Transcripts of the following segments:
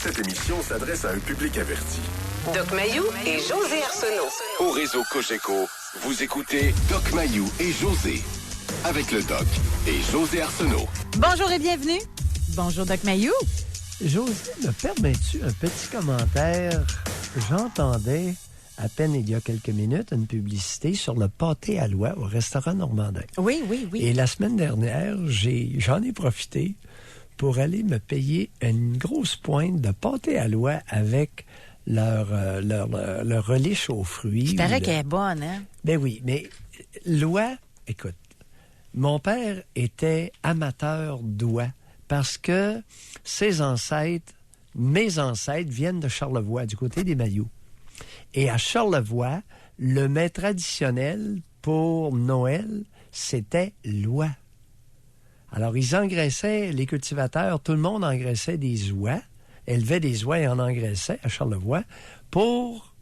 Cette émission s'adresse à un public averti. Doc Mayou et José Arsenault. Au réseau Cogeco, vous écoutez Doc Mayou et José. Avec le Doc et José Arsenault. Bonjour et bienvenue. Bonjour, Doc Mayou. José, me permets-tu un petit commentaire? J'entendais à peine il y a quelques minutes une publicité sur le pâté à l'oie au restaurant Normandin. Oui. Et la semaine dernière, j'en ai profité pour aller me payer une grosse pointe de pâté à l'oie avec leur relish aux fruits. Il paraît qu'elle est bonne, hein? Ben oui, mais l'oie, écoute, mon père était amateur d'oie parce que mes ancêtres viennent de Charlevoix, du côté des Mayous. Et à Charlevoix, le mets traditionnel pour Noël, c'était l'oie. Alors, ils engraissaient, les cultivateurs, tout le monde engraissait des oies, élevait des oies et en engraissait à Charlevoix pour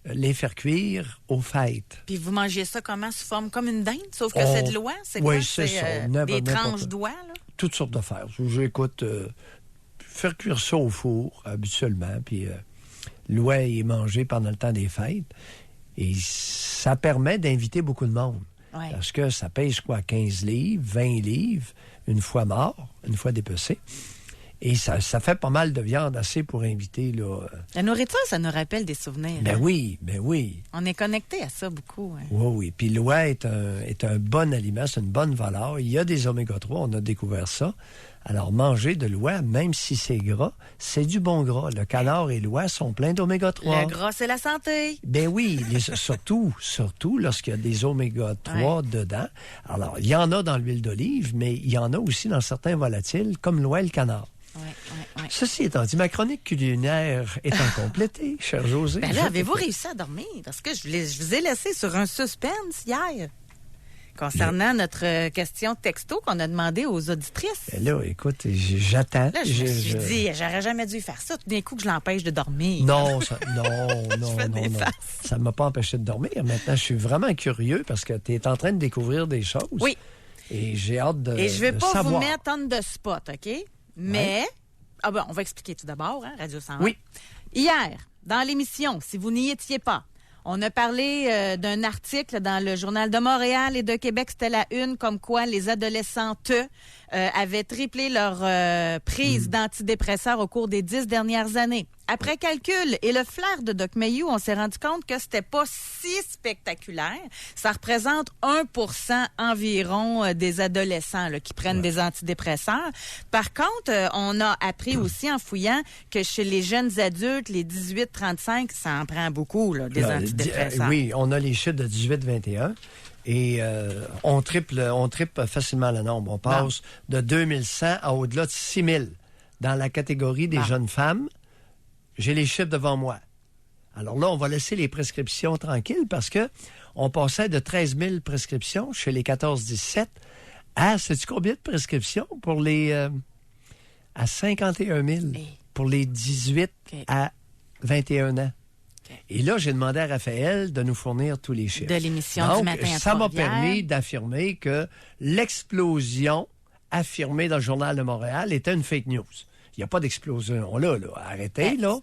les faire cuire aux fêtes. Puis vous mangez ça comment? Sous forme comme une dinde, sauf que c'est de l'oie? C'est oui, quoi? c'est ça. Des tranches d'oie, là? Toutes sortes d'affaires. J'écoute faire cuire ça au four, habituellement, puis l'oie est mangée pendant le temps des fêtes. Et ça permet d'inviter beaucoup de monde. Ouais. Parce que ça pèse quoi? 15 livres, 20 livres, une fois mort, une fois dépecé. Et ça fait pas mal de viande, assez pour inviter, là. La nourriture, ça nous rappelle des souvenirs. Ben hein? oui. On est connecté à ça beaucoup. Hein? Oui. Puis l'oie est un bon aliment, c'est une bonne valeur. Il y a des oméga 3, on a découvert ça. Alors, manger de l'oie, même si c'est gras, c'est du bon gras. Le canard et l'oie sont pleins d'oméga 3. Le gras, c'est la santé. Ben oui, surtout lorsqu'il y a des oméga 3 dedans. Alors, il y en a dans l'huile d'olive, mais il y en a aussi dans certains volatiles, comme l'oie et le canard. Ouais. Ceci étant dit, ma chronique culinaire étant complétée, cher José. Ben là, avez-vous réussi à dormir? Parce que je vous ai laissé sur un suspense hier concernant notre question texto qu'on a demandé aux auditrices. Ben là, écoute, j'attends. Là, je me suis dit, j'aurais jamais dû faire ça. Tout d'un coup, que je l'empêche de dormir. Non. Ça ne m'a pas empêché de dormir. Maintenant, je suis vraiment curieux parce que tu es en train de découvrir des choses. Oui. Et j'ai hâte de Et je vais de pas savoir. vous mettre on the spot, OK? Mais, on va expliquer tout d'abord, hein, Radio 101. Oui. Hier, dans l'émission, si vous n'y étiez pas, on a parlé d'un article dans le Journal de Montréal et de Québec, c'était la une, comme quoi les adolescentes avaient triplé leur prise d'antidépresseurs au cours des 10 dernières années. Après calcul et le flair de Doc Mayou, on s'est rendu compte que c'était pas si spectaculaire. Ça représente 1% environ des adolescents là, qui prennent des antidépresseurs. Par contre, on a appris aussi en fouillant que chez les jeunes adultes, les 18-35, ça en prend beaucoup, là, des antidépresseurs. Oui, on a les chiffres de 18-21. Et on triple facilement le nombre. On passe de 2100 à au-delà de 6000 dans la catégorie des jeunes femmes. J'ai les chiffres devant moi. Alors là, on va laisser les prescriptions tranquilles parce que on passait de 13 000 prescriptions chez les 14-17 à, sais-tu combien de prescriptions pour les à 51 000 pour les 18 à 21 ans. Et là, j'ai demandé à Raphaël de nous fournir tous les chiffres. De l'émission donc, du matin à ça m'a Trois-Rivières. permis d'affirmer que l'explosion affirmée dans le Journal de Montréal était une fake news. Il n'y a pas d'explosion là. Arrêtez, là.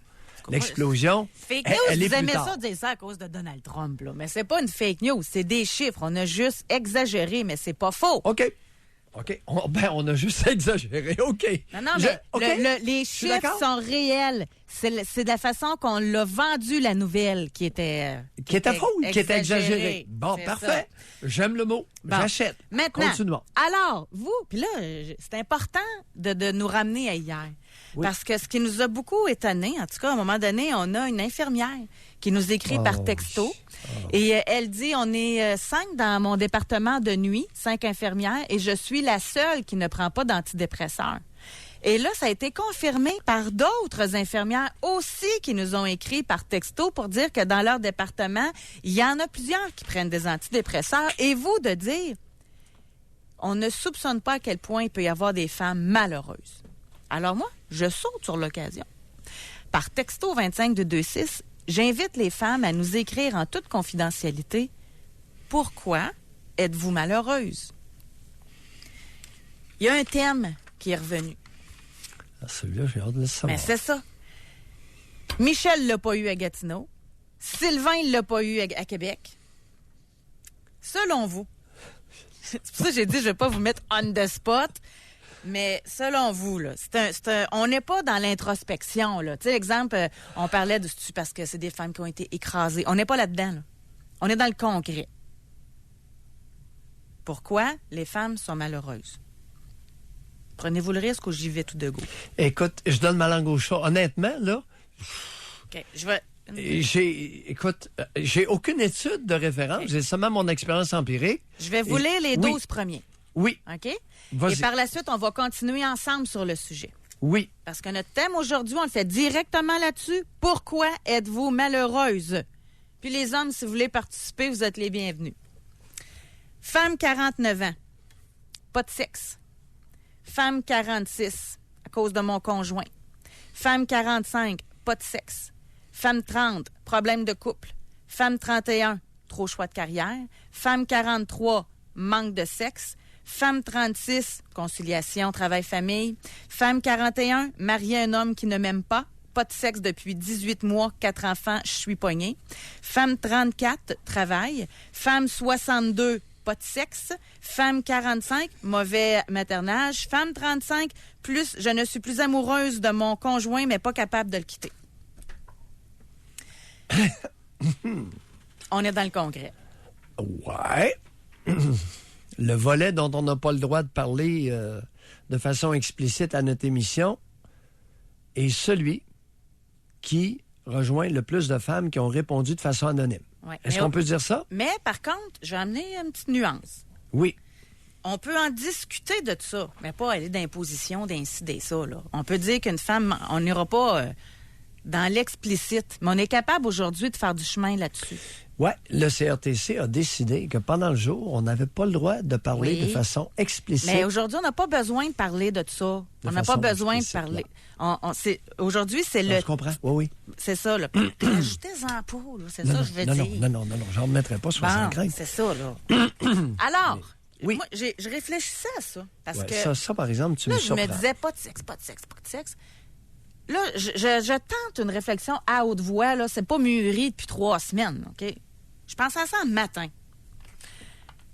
L'explosion, Fake news, elle est vous plus aimez tard. ça dire ça à cause de Donald Trump, là. Mais c'est pas une fake news, c'est des chiffres. On a juste exagéré, mais c'est pas faux. OK. On a juste exagéré. OK. Non, mais les suis chiffres d'accord. sont réels. C'est de la façon qu'on l'a vendu, la nouvelle, qui était fausse, qui était exagérée. Bon, C'est parfait. ça. J'aime le mot. Bon. J'achète. Maintenant, Continuons. alors, vous, puis là, c'est important de nous ramener à hier. Oui. Parce que ce qui nous a beaucoup étonnés, en tout cas, à un moment donné, on a une infirmière qui nous écrit par texto. Et elle dit, on est 5 dans mon département de nuit, 5 infirmières, et je suis la seule qui ne prend pas d'antidépresseurs. Et là, ça a été confirmé par d'autres infirmières aussi qui nous ont écrit par texto pour dire que dans leur département, il y en a plusieurs qui prennent des antidépresseurs. Et vous, de dire, on ne soupçonne pas à quel point il peut y avoir des femmes malheureuses. Alors moi, je saute sur l'occasion. Par texto 25226, j'invite les femmes à nous écrire en toute confidentialité « Pourquoi êtes-vous malheureuse? » Il y a un thème qui est revenu. Celui-là, j'ai hâte de le savoir. Mais c'est ça. Michel l'a pas eu à Gatineau. Sylvain il l'a pas eu à Québec. Selon vous. C'est pour ça que j'ai dit, je vais pas vous mettre on the spot. Mais selon vous, là, on n'est pas dans l'introspection. Tu sais, l'exemple, on parlait de parce que c'est des femmes qui ont été écrasées. On n'est pas là-dedans. Là. On est dans le concret. Pourquoi les femmes sont malheureuses? Prenez-vous le risque ou j'y vais tout de go? Écoute, je donne ma langue au chat. Honnêtement, là, OK, je vais... j'ai aucune étude de référence. Okay. J'ai seulement mon expérience empirique. Je vais vous lire les 12 premiers. Oui. OK? Vas-y. Et par la suite, on va continuer ensemble sur le sujet. Oui. Parce que notre thème aujourd'hui, on le fait directement là-dessus. Pourquoi êtes-vous malheureuse? Puis les hommes, si vous voulez participer, vous êtes les bienvenus. Femme 49 ans, pas de sexe. Femme 46, à cause de mon conjoint. Femme 45, pas de sexe. Femme 30, problème de couple. Femme 31, trop choix de carrière. Femme 43, manque de sexe. Femme 36, conciliation, travail-famille. Femme 41, marier un homme qui ne m'aime pas. Pas de sexe depuis 18 mois, 4 enfants, je suis poignée. Femme 34, travail. Femme 62, pas de sexe. Femme 45, mauvais maternage. Femme 35, plus, je ne suis plus amoureuse de mon conjoint, mais pas capable de le quitter. On est dans le concret. Ouais. Le volet dont on n'a pas le droit de parler de façon explicite à notre émission est celui qui rejoint le plus de femmes qui ont répondu de façon anonyme. Ouais. Est-ce qu'on peut dire ça? Mais par contre, je vais amener une petite nuance. Oui. On peut en discuter de ça, mais pas aller d'imposition, d'incider ça. Là. On peut dire qu'une femme, on n'ira pas dans l'explicite, mais on est capable aujourd'hui de faire du chemin là-dessus. Oui, le CRTC a décidé que pendant le jour, on n'avait pas le droit de parler de façon explicite. Mais aujourd'hui, on n'a pas besoin de parler de ça. On n'a pas besoin de parler. Aujourd'hui, c'est le... Je comprends, oui. C'est ça, là. Ajoutez-en pas, là. C'est ça que je veux dire. Non, j'en remettrai pas sur la graine. C'est ça, là. Alors, oui. moi, je réfléchissais à ça. Parce que ça, par exemple, tu là, me je surprends. me disais pas de sexe. Là, je tente une réflexion à haute voix, là. C'est pas mûri depuis 3 semaines, OK? Je pense à ça le matin.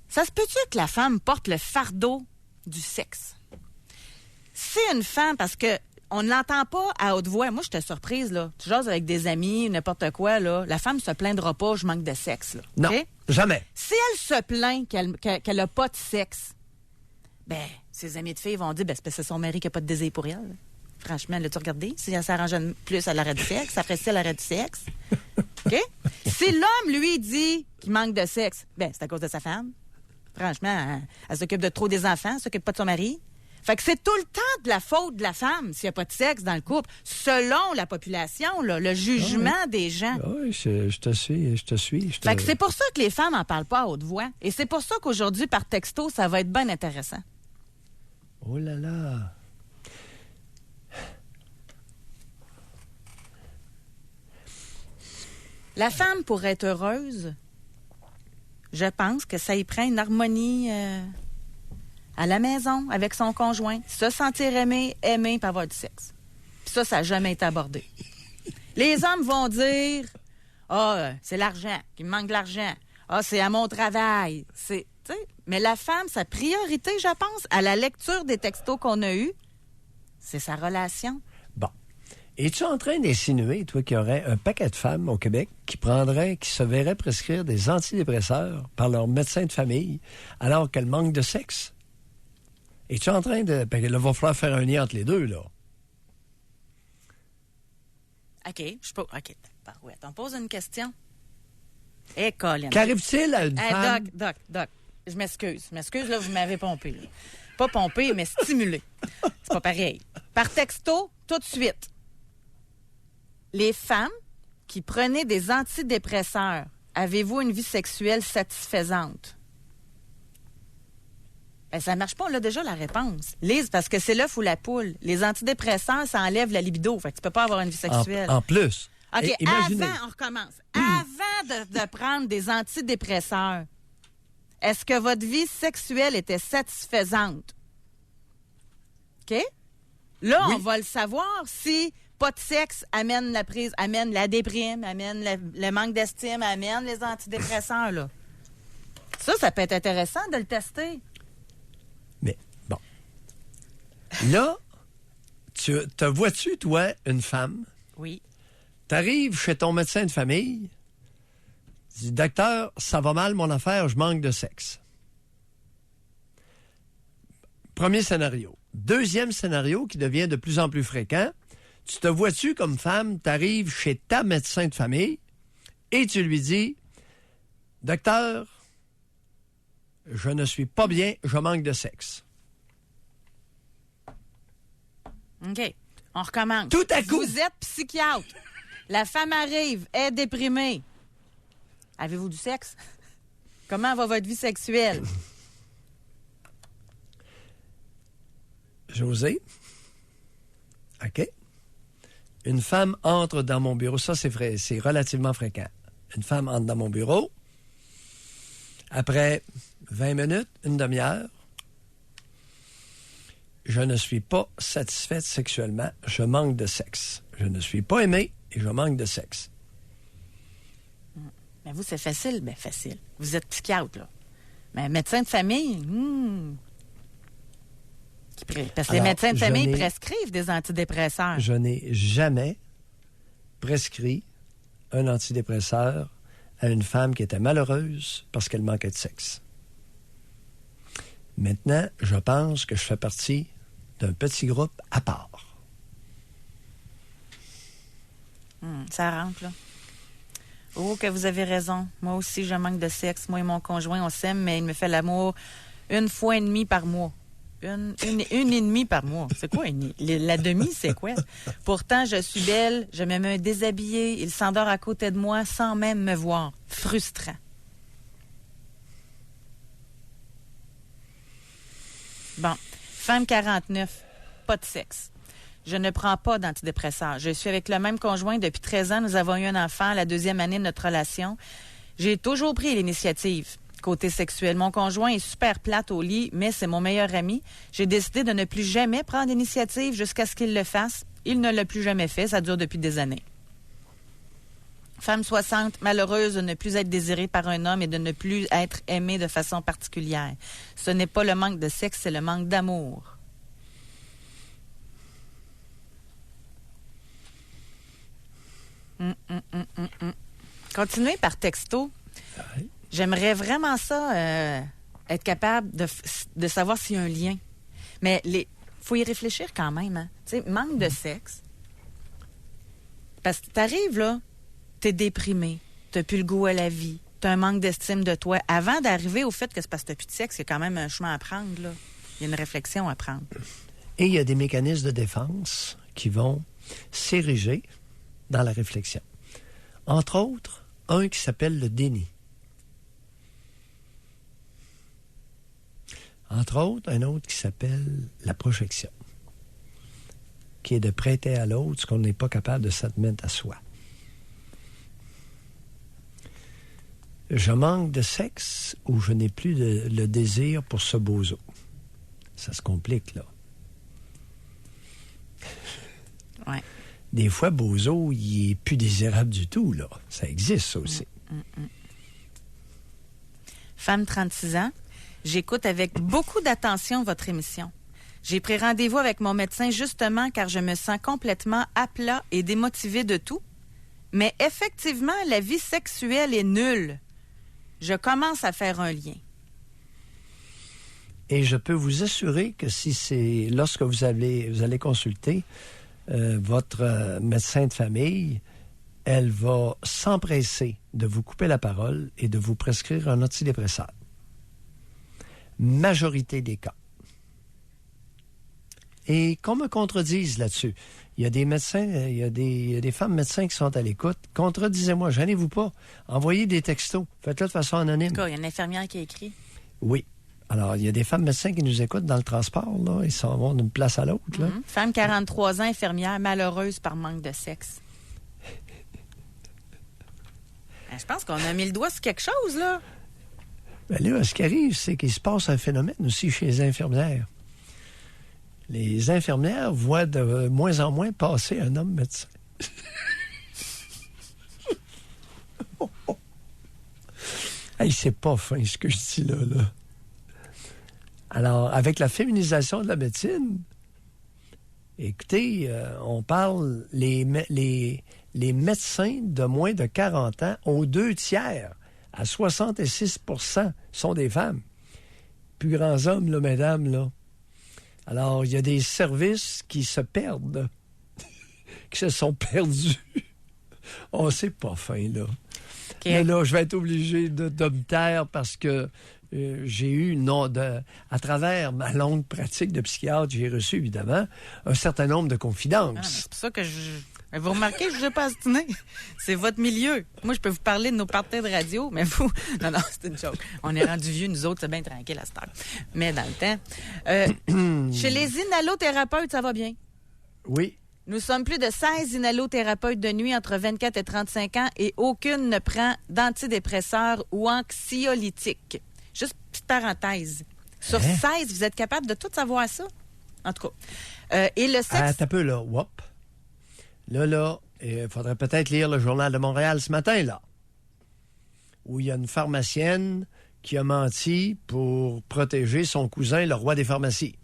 Ça se peut-tu que la femme porte le fardeau du sexe? Si une femme, parce que on ne l'entend pas à haute voix. Moi, j'étais surprise, là. Tu jases avec des amis, n'importe quoi, là. La femme se plaindra pas, je manque de sexe, là. Non, okay? jamais. Si elle se plaint qu'elle n'a pas de sexe, ben, ses amis de filles vont dire, ben, c'est son mari qui n'a pas de désir pour elle. Franchement, l'as-tu regardé? Si elle s'arrange plus, elle aurait du sexe. Ça ferait ça, elle aurait du sexe. OK? Si l'homme, lui, dit qu'il manque de sexe, ben, c'est à cause de sa femme. Franchement, elle s'occupe de trop des enfants, elle s'occupe pas de son mari. Fait que c'est tout le temps de la faute de la femme s'il n'y a pas de sexe dans le couple, selon la population, là, le jugement des gens. Oui, je te suis. Fait que c'est pour ça que les femmes n'en parlent pas à haute voix. Et c'est pour ça qu'aujourd'hui, par texto, ça va être bien intéressant. Oh là là! La femme, pour être heureuse, je pense que ça y prend une harmonie à la maison, avec son conjoint. Se sentir aimé, puis avoir du sexe. Puis ça n'a jamais été abordé. Les hommes vont dire « c'est l'argent, qu'il me manque de l'argent. C'est à mon travail. » Mais la femme, sa priorité, je pense, à la lecture des textos qu'on a eus, c'est sa relation. Bon. Es-tu en train d'insinuer, toi, qu'il y aurait un paquet de femmes au Québec qui se verraient prescrire des antidépresseurs par leur médecin de famille alors qu'elles manquent de sexe? Es-tu en train de... Là, il va falloir faire un lien entre les deux, là. OK, ouais, on pose une question. Colin. Qu'arrive-t-il à une femme... Doc, je m'excuse. Là, vous m'avez pompé. Là. Pas pompé, mais stimulé. C'est pas pareil. Par texto, tout de suite. Les femmes qui prenaient des antidépresseurs, avez-vous une vie sexuelle satisfaisante? Ben, ça marche pas, on a déjà la réponse. Lise, parce que c'est l'œuf ou la poule. Les antidépresseurs, ça enlève la libido. Fait que tu peux pas avoir une vie sexuelle. En plus. OK, imaginez. on recommence. Avant de prendre des antidépresseurs, est-ce que votre vie sexuelle était satisfaisante? OK? Là, Oui. on va le savoir si pas de sexe amène la déprime, amène le manque d'estime, amène les antidépresseurs, là. Ça peut être intéressant de le tester. Mais, bon. Là, te vois-tu, toi, une femme, Oui. t'arrives chez ton médecin de famille, tu dis, docteur, ça va mal mon affaire, je manque de sexe. Premier scénario. Deuxième scénario qui devient de plus en plus fréquent, tu te vois-tu comme femme, t'arrives chez ta médecin de famille et tu lui dis, docteur, je ne suis pas bien, je manque de sexe. OK. On recommence. Tout à coup. Vous êtes psychiatre. La femme arrive, est déprimée. Avez-vous du sexe? Comment va votre vie sexuelle? José, OK. Une femme entre dans mon bureau. Ça, c'est vrai, c'est relativement fréquent. Une femme entre dans mon bureau. Après 20 minutes, une demi-heure, je ne suis pas satisfaite sexuellement. Je manque de sexe. Je ne suis pas aimé et je manque de sexe. Mais vous, c'est facile. Ben, facile. Vous êtes psychiatre, là. Mais médecin de famille, parce que les Alors, médecins de je famille n'ai- prescrivent des antidépresseurs. Je n'ai jamais prescrit un antidépresseur à une femme qui était malheureuse parce qu'elle manquait de sexe. Maintenant, je pense que je fais partie d'un petit groupe à part. Ça rentre, là. Oh, que vous avez raison. Moi aussi, je manque de sexe. Moi et mon conjoint, on s'aime, mais il me fait l'amour 1 fois et demie par mois. Une et demie par mois. C'est quoi la demi, c'est quoi? Pourtant, je suis belle, je me mets déshabillée, il s'endort à côté de moi sans même me voir. Frustrant. Bon. Femme 49, pas de sexe. Je ne prends pas d'antidépresseurs. Je suis avec le même conjoint depuis 13 ans. Nous avons eu un enfant à la 2e année de notre relation. J'ai toujours pris l'initiative. Côté sexuel, mon conjoint est super plate au lit, mais c'est mon meilleur ami. J'ai décidé de ne plus jamais prendre d'initiative jusqu'à ce qu'il le fasse. Il ne l'a plus jamais fait. Ça dure depuis des années. Femme 60, malheureuse de ne plus être désirée par un homme et de ne plus être aimée de façon particulière. Ce n'est pas le manque de sexe, c'est le manque d'amour. Continuez par texto. Oui. J'aimerais vraiment ça, être capable de savoir s'il y a un lien. Mais faut y réfléchir quand même. Hein? Tu sais, manque de sexe. Parce que t'arrives là, t'es déprimé, t'as plus le goût à la vie, t'as un manque d'estime de toi. Avant d'arriver au fait que c'est parce que t'as plus de sexe, il y a quand même un chemin à prendre, là. Il y a une réflexion à prendre. Et il y a des mécanismes de défense qui vont s'ériger dans la réflexion. Entre autres, un qui s'appelle le déni. Entre autres, un autre qui s'appelle la projection, qui est de prêter à l'autre ce qu'on n'est pas capable de s'admettre à soi. Je manque de sexe ou je n'ai plus le désir pour ce bozo. Ça se complique, là. Ouais. Des fois, bozo, il est plus désirable du tout, là. Ça existe, ça aussi. Femme 36 ans, j'écoute avec beaucoup d'attention votre émission. J'ai pris rendez-vous avec mon médecin justement car je me sens complètement à plat et démotivée de tout. Mais effectivement, la vie sexuelle est nulle. Je commence à faire un lien. Et je peux vous assurer que si c'est lorsque vous allez consulter votre médecin de famille, elle va s'empresser de vous couper la parole et de vous prescrire un antidépresseur. Majorité des cas. Et qu'on me contredise là-dessus. Il y a des médecins, il y a des femmes médecins qui sont à l'écoute. Contredisez-moi, gênez-vous pas. Envoyez des textos. Faites-le de façon anonyme. En tout cas, il y a une infirmière qui a écrit. Oui. Alors, il y a des femmes médecins qui nous écoutent dans le transport, là. Ils s'en vont d'une place à l'autre, là. Femme 43 ans, infirmière, malheureuse par manque de sexe. Je pense qu'on a mis le doigt sur quelque chose, là. Ben là, ce qui arrive, c'est qu'il se passe un phénomène aussi chez les infirmières. les infirmières voient de moins en moins passer un homme médecin. Hey, c'est pas fin ce que je dis là. Alors, avec la féminisation de la médecine, écoutez, on parle les médecins de moins de 40 ans, aux 2/3, à 66%, sont des femmes. Plus grands hommes, là, mesdames, là. Alors, il y a des services qui se perdent, qui se sont perdus. Oh, c'est pas fin, là. Okay. Mais là, je vais être obligé de me taire parce que j'ai eu, à travers ma longue pratique de psychiatre, j'ai reçu, évidemment, un certain nombre de confidences. C'est pour ça que vous remarquez, je ne vous ai pas astiné. C'est votre milieu. Moi, je peux vous parler de nos parties de radio, mais vous... Non, c'est une joke. On est rendus vieux, nous autres, c'est bien tranquille à cette heure. Mais dans le temps... chez les inhalothérapeutes, ça va bien? Oui. Nous sommes plus de 16 inhalothérapeutes de nuit entre 24 et 35 ans et aucune ne prend d'antidépresseurs ou anxiolytiques. Juste petite parenthèse. Sur 16, vous êtes capable de tout savoir ça? En tout cas. Et le sexe... T'as peu, là. Whoop. Là, il faudrait peut-être lire le Journal de Montréal ce matin, là, où il y a une pharmacienne qui a menti pour protéger son cousin, le roi des pharmacies.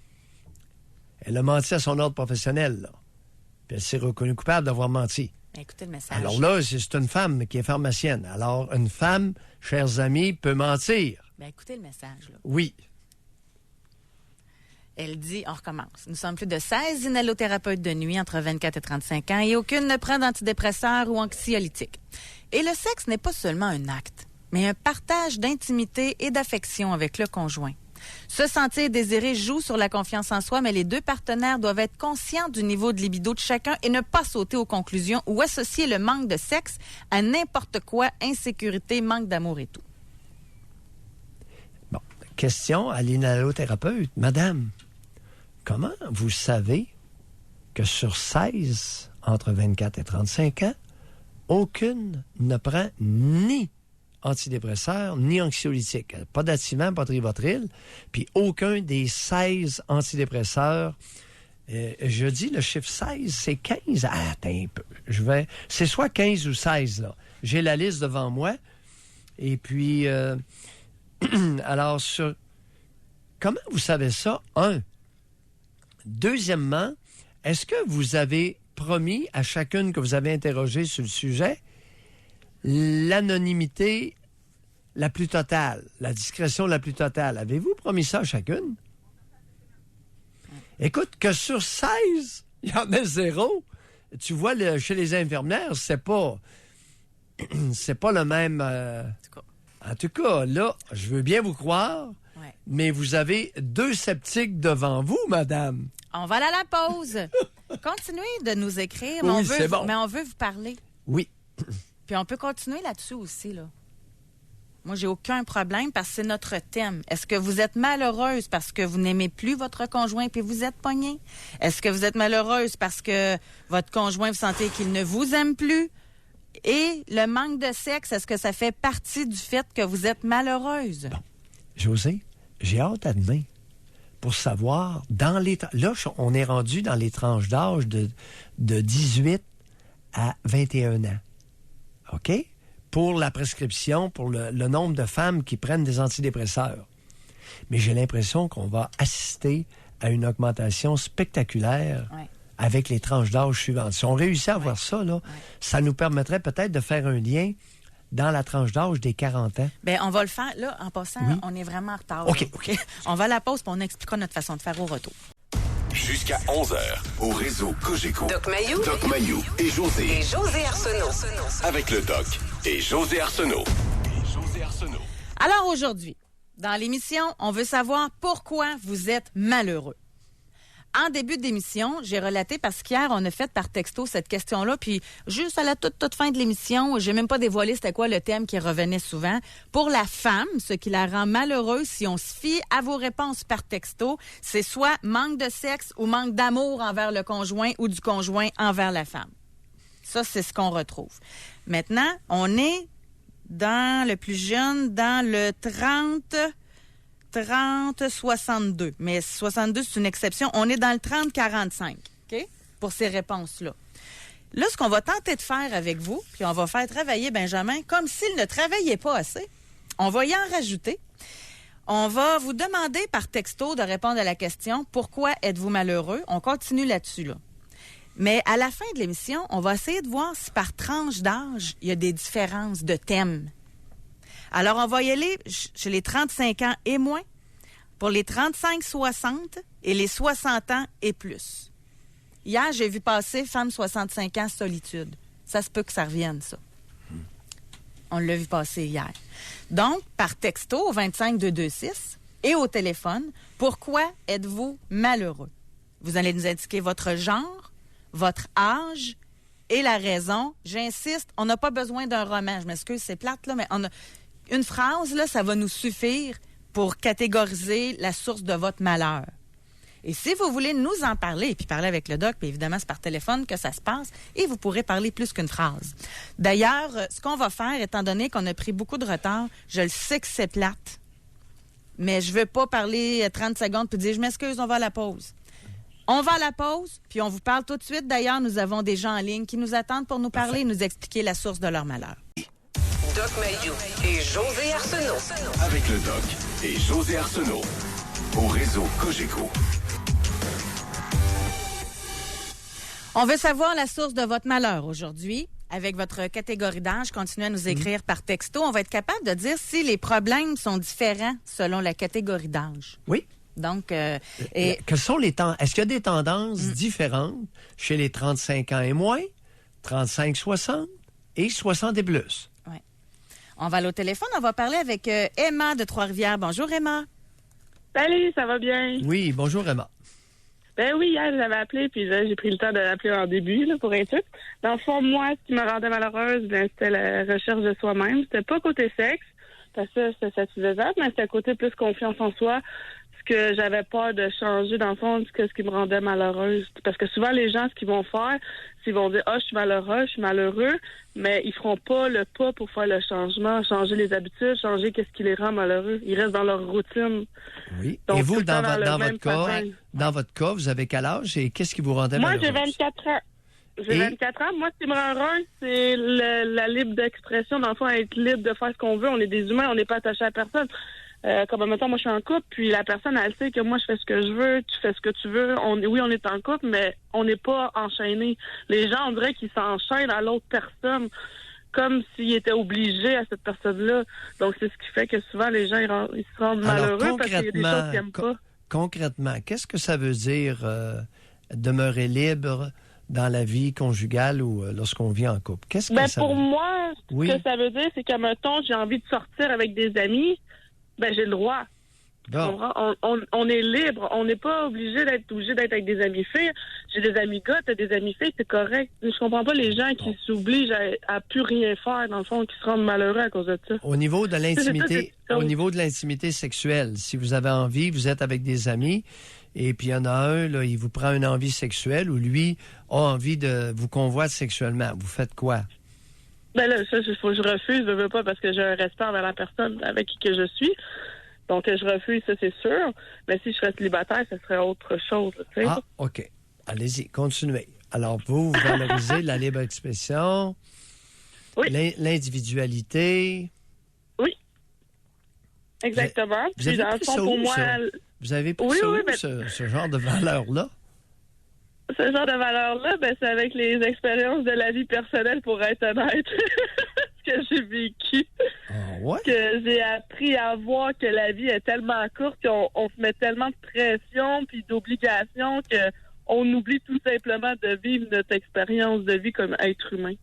Elle a menti à son ordre professionnel, là. Puis elle s'est reconnue coupable d'avoir menti. Écoutez le message. Alors là, c'est une femme qui est pharmacienne. Alors, une femme, chers amis, peut mentir. Bien, écoutez le message, là. Oui. Elle dit, on recommence. Nous sommes plus de 16 inhalothérapeutes de nuit entre 24 et 35 ans et aucune ne prend d'antidépresseurs ou anxiolytiques. Et le sexe n'est pas seulement un acte, mais un partage d'intimité et d'affection avec le conjoint. Se sentir désiré joue sur la confiance en soi, mais les deux partenaires doivent être conscients du niveau de libido de chacun et ne pas sauter aux conclusions ou associer le manque de sexe à n'importe quoi, insécurité, manque d'amour et tout. Bon, question à l'inhalothérapeute. Madame, comment vous savez que sur 16, entre 24 et 35 ans, aucune ne prend ni antidépresseur ni anxiolytique? Pas d'Ativan, pas de Rivotril, puis aucun des 16 antidépresseurs. Je dis le chiffre 16, c'est 15. Ah, attends un peu. C'est soit 15 ou 16, là. J'ai la liste devant moi. Et puis, alors, comment vous savez ça? Deuxièmement, est-ce que vous avez promis à chacune que vous avez interrogée sur le sujet l'anonymité la plus totale, la discrétion la plus totale? Avez-vous promis ça à chacune? Écoute, que sur 16, il y en a 0. Tu vois, chez les infirmières, c'est pas le même... En tout cas, là, je veux bien vous croire, mais vous avez 2 sceptiques devant vous, madame. On va aller à la pause. Continuez de nous écrire, mais, mais on veut vous parler. Oui. Puis on peut continuer là-dessus aussi, là. Moi, j'ai aucun problème parce que c'est notre thème. Est-ce que vous êtes malheureuse parce que vous n'aimez plus votre conjoint puis vous êtes pognée? Est-ce que vous êtes malheureuse parce que votre conjoint, vous sentez qu'il ne vous aime plus? Et le manque de sexe, est-ce que ça fait partie du fait que vous êtes malheureuse? Bon. José, j'ai hâte à demain pour savoir, là, on est rendu dans les tranches d'âge de 18 à 21 ans. OK? Pour la prescription, pour le nombre de femmes qui prennent des antidépresseurs. Mais j'ai l'impression qu'on va assister à une augmentation spectaculaire avec les tranches d'âge suivantes. Si on réussit à voir ça, là, ça nous permettrait peut-être de faire un lien dans la tranche d'âge des 40 ans. Bien, on va le faire. Là, en passant, on est vraiment en retard. OK. On va à la pause, puis on expliquera notre façon de faire au retour. Jusqu'à 11h, au réseau Cogeco. Doc Mayou et José. Et José Arsenault. Avec le Doc et José Arsenault. Alors aujourd'hui, dans l'émission, on veut savoir pourquoi vous êtes malheureux. En début d'émission, j'ai relaté, parce qu'hier, on a fait par texto cette question-là, puis juste à la toute fin de l'émission, j'ai même pas dévoilé c'était quoi le thème qui revenait souvent. Pour la femme, ce qui la rend malheureuse, si on se fie à vos réponses par texto, c'est soit manque de sexe ou manque d'amour envers le conjoint ou du conjoint envers la femme. Ça, c'est ce qu'on retrouve. Maintenant, on est dans le plus jeune, dans le 30-62. Mais 62, c'est une exception. On est dans le 30-45, OK? Pour ces réponses-là. Là, ce qu'on va tenter de faire avec vous, puis on va faire travailler Benjamin comme s'il ne travaillait pas assez. On va y en rajouter. On va vous demander par texto de répondre à la question « Pourquoi êtes-vous malheureux? » On continue là-dessus, là. Mais à la fin de l'émission, on va essayer de voir si par tranche d'âge, il y a des différences de thèmes. Alors, on va y aller chez les 35 ans et moins, pour les 35-60 et les 60 ans et plus. Hier, j'ai vu passer « Femme 65 ans, solitude ». Ça se peut que ça revienne, ça. On l'a vu passer hier. Donc, par texto au 25226 et au téléphone, pourquoi êtes-vous malheureux? Vous allez nous indiquer votre genre, votre âge et la raison. J'insiste, on n'a pas besoin d'un roman. Je m'excuse, c'est plate, là, mais une phrase, là, ça va nous suffire pour catégoriser la source de votre malheur. Et si vous voulez nous en parler, puis parler avec le doc, puis évidemment, c'est par téléphone que ça se passe, et vous pourrez parler plus qu'une phrase. D'ailleurs, ce qu'on va faire, étant donné qu'on a pris beaucoup de retard, je le sais que c'est plate, mais je veux pas parler 30 secondes puis dire « Je m'excuse, on va à la pause ». On va à la pause, puis on vous parle tout de suite. D'ailleurs, nous avons des gens en ligne qui nous attendent pour nous parler et nous expliquer la source de leur malheur. Doc Mayou et José Arsenault. Avec le doc et José Arsenault. Au réseau Cogeco. On veut savoir la source de votre malheur aujourd'hui. Avec votre catégorie d'âge, continuez à nous écrire par texto. On va être capable de dire si les problèmes sont différents selon la catégorie d'âge. Oui. Donc, quels sont les temps? Est-ce qu'il y a des tendances différentes chez les 35 ans et moins, 35-60 et 60 et plus? Oui. On va aller au téléphone. On va parler avec Emma de Trois-Rivières. Bonjour, Emma. Salut, ça va bien? Oui, bonjour, Emma. Ben oui, hier, j'avais appelé, puis là, j'ai pris le temps de l'appeler en début, là, pour être sûr. Dans le fond, moi, ce qui me rendait malheureuse, ben, c'était la recherche de soi-même. C'était pas côté sexe, parce que c'était satisfaisant, mais c'était côté plus confiance en soi. Ce que j'avais peur de changer, dans le fond, ce qui me rendait malheureuse. Parce que souvent, les gens, ce qu'ils vont faire, c'est qu'ils vont dire « Ah, je suis malheureux, je suis malheureux », mais ils feront pas le pas pour faire le changement, changer les habitudes, changer qu'est-ce qui les rend malheureux. Ils restent dans leur routine. Oui. Donc, et vous, tout le temps dans votre cas, vous avez quel âge et qu'est-ce qui vous rendait Moi, malheureuse? j'ai 24 ans. J'ai 24 ans. Moi, ce qui me rend heureux, c'est la libre d'expression. Dans le fond, être libre de faire ce qu'on veut. On est des humains, on n'est pas attaché à personne. Comme, mettons, moi, je suis en couple, puis la personne, elle sait que moi, je fais ce que je veux, tu fais ce que tu veux. Oui, on est en couple, mais on n'est pas enchaînés. Les gens, on dirait qu'ils s'enchaînent à l'autre personne, comme s'ils étaient obligés à cette personne-là. Donc, c'est ce qui fait que souvent, les gens, ils se rendent malheureux parce qu'il y a des choses qu'ils n'aiment pas. Concrètement, qu'est-ce que ça veut dire demeurer libre dans la vie conjugale ou lorsqu'on vit en couple? Qu'est-ce que ça pour veut dire? moi, ce que ça veut dire, c'est que, mettons, j'ai envie de sortir avec des amis, ben j'ai le droit. Bon. On est libre. On n'est pas obligé d'être avec des amis filles. J'ai des amis gars, t'as des amis filles, c'est correct. Je comprends pas les gens qui s'obligent à plus rien faire, dans le fond, qui se rendent malheureux à cause de ça. Au niveau de l'intimité sexuelle, si vous avez envie, vous êtes avec des amis, et puis il y en a un, là, il vous prend une envie sexuelle, ou lui a envie de vous convoite sexuellement. Vous faites quoi? Ben là, ça, je refuse, je veux pas, parce que j'ai un respect envers la personne avec qui que je suis. Donc, je refuse, ça, c'est sûr. Mais si je serais célibataire, ce serait autre chose. Tu sais. Ah, OK. Allez-y, continuez. Alors, vous valorisez la libre expression, oui. L'individualité. Oui. Exactement. Vous avez pris ça où, ça? Vous avez pris ça où, ce genre de valeur-là? Ce genre de valeur-là, ben, c'est avec les expériences de la vie personnelle, pour être honnête. Ce que j'ai vécu. Ah ouais? Que j'ai appris à voir que la vie est tellement courte qu'on se met tellement de pression puis d'obligation qu'on oublie tout simplement de vivre notre expérience de vie comme être humain.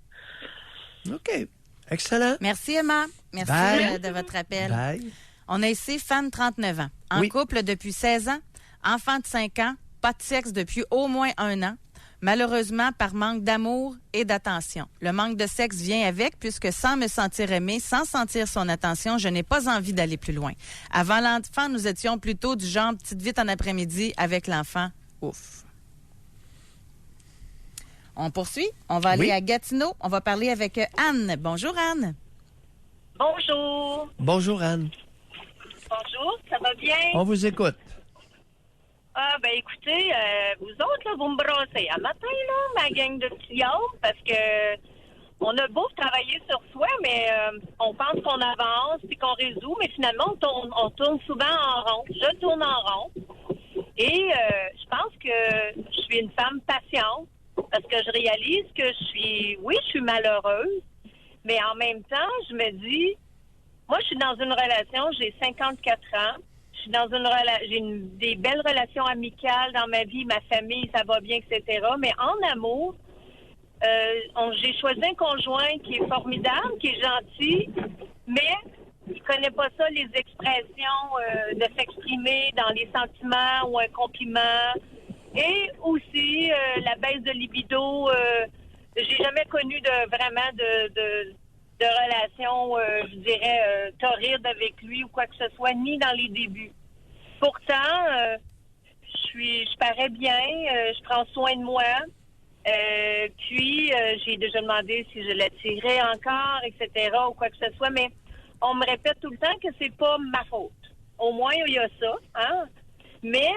OK. Excellent. Merci, Emma. Merci de votre appel. Bye. On a ici femme 39 ans, en couple depuis 16 ans, enfant de 5 ans, pas de sexe depuis au moins 1 an. Malheureusement, par manque d'amour et d'attention. Le manque de sexe vient avec, puisque sans me sentir aimée, sans sentir son attention, je n'ai pas envie d'aller plus loin. Avant l'enfant, nous étions plutôt du genre petite vite en après-midi avec l'enfant. Ouf. On poursuit. On va aller à Gatineau. On va parler avec Anne. Bonjour, Anne. Bonjour. Bonjour, Anne. Bonjour. bonjour, ça va bien? On vous écoute. Ah, ben écoutez, vous autres, là, vous me brassez. À matin, là, ma gang de petits hommes, parce que on a beau travailler sur soi, mais on pense qu'on avance puis qu'on résout, mais finalement, on tourne souvent en rond. Je tourne en rond. Et je pense que je suis une femme patiente parce que je réalise que je suis malheureuse, mais en même temps, je me dis, moi, je suis dans une relation, j'ai 54 ans. Je suis dans j'ai des belles relations amicales dans ma vie, ma famille, ça va bien, etc. Mais en amour, j'ai choisi un conjoint qui est formidable, qui est gentil, mais il connaît pas ça, les expressions de s'exprimer dans les sentiments ou un compliment. Et aussi, la baisse de libido, j'ai jamais connu vraiment de relation, je dirais, torride avec lui ou quoi que ce soit, ni dans les débuts. Pourtant, je parais bien, je prends soin de moi. Puis, j'ai déjà demandé si je l'attirais encore, etc., ou quoi que ce soit, mais on me répète tout le temps que c'est pas ma faute. Au moins, il y a ça, hein? Mais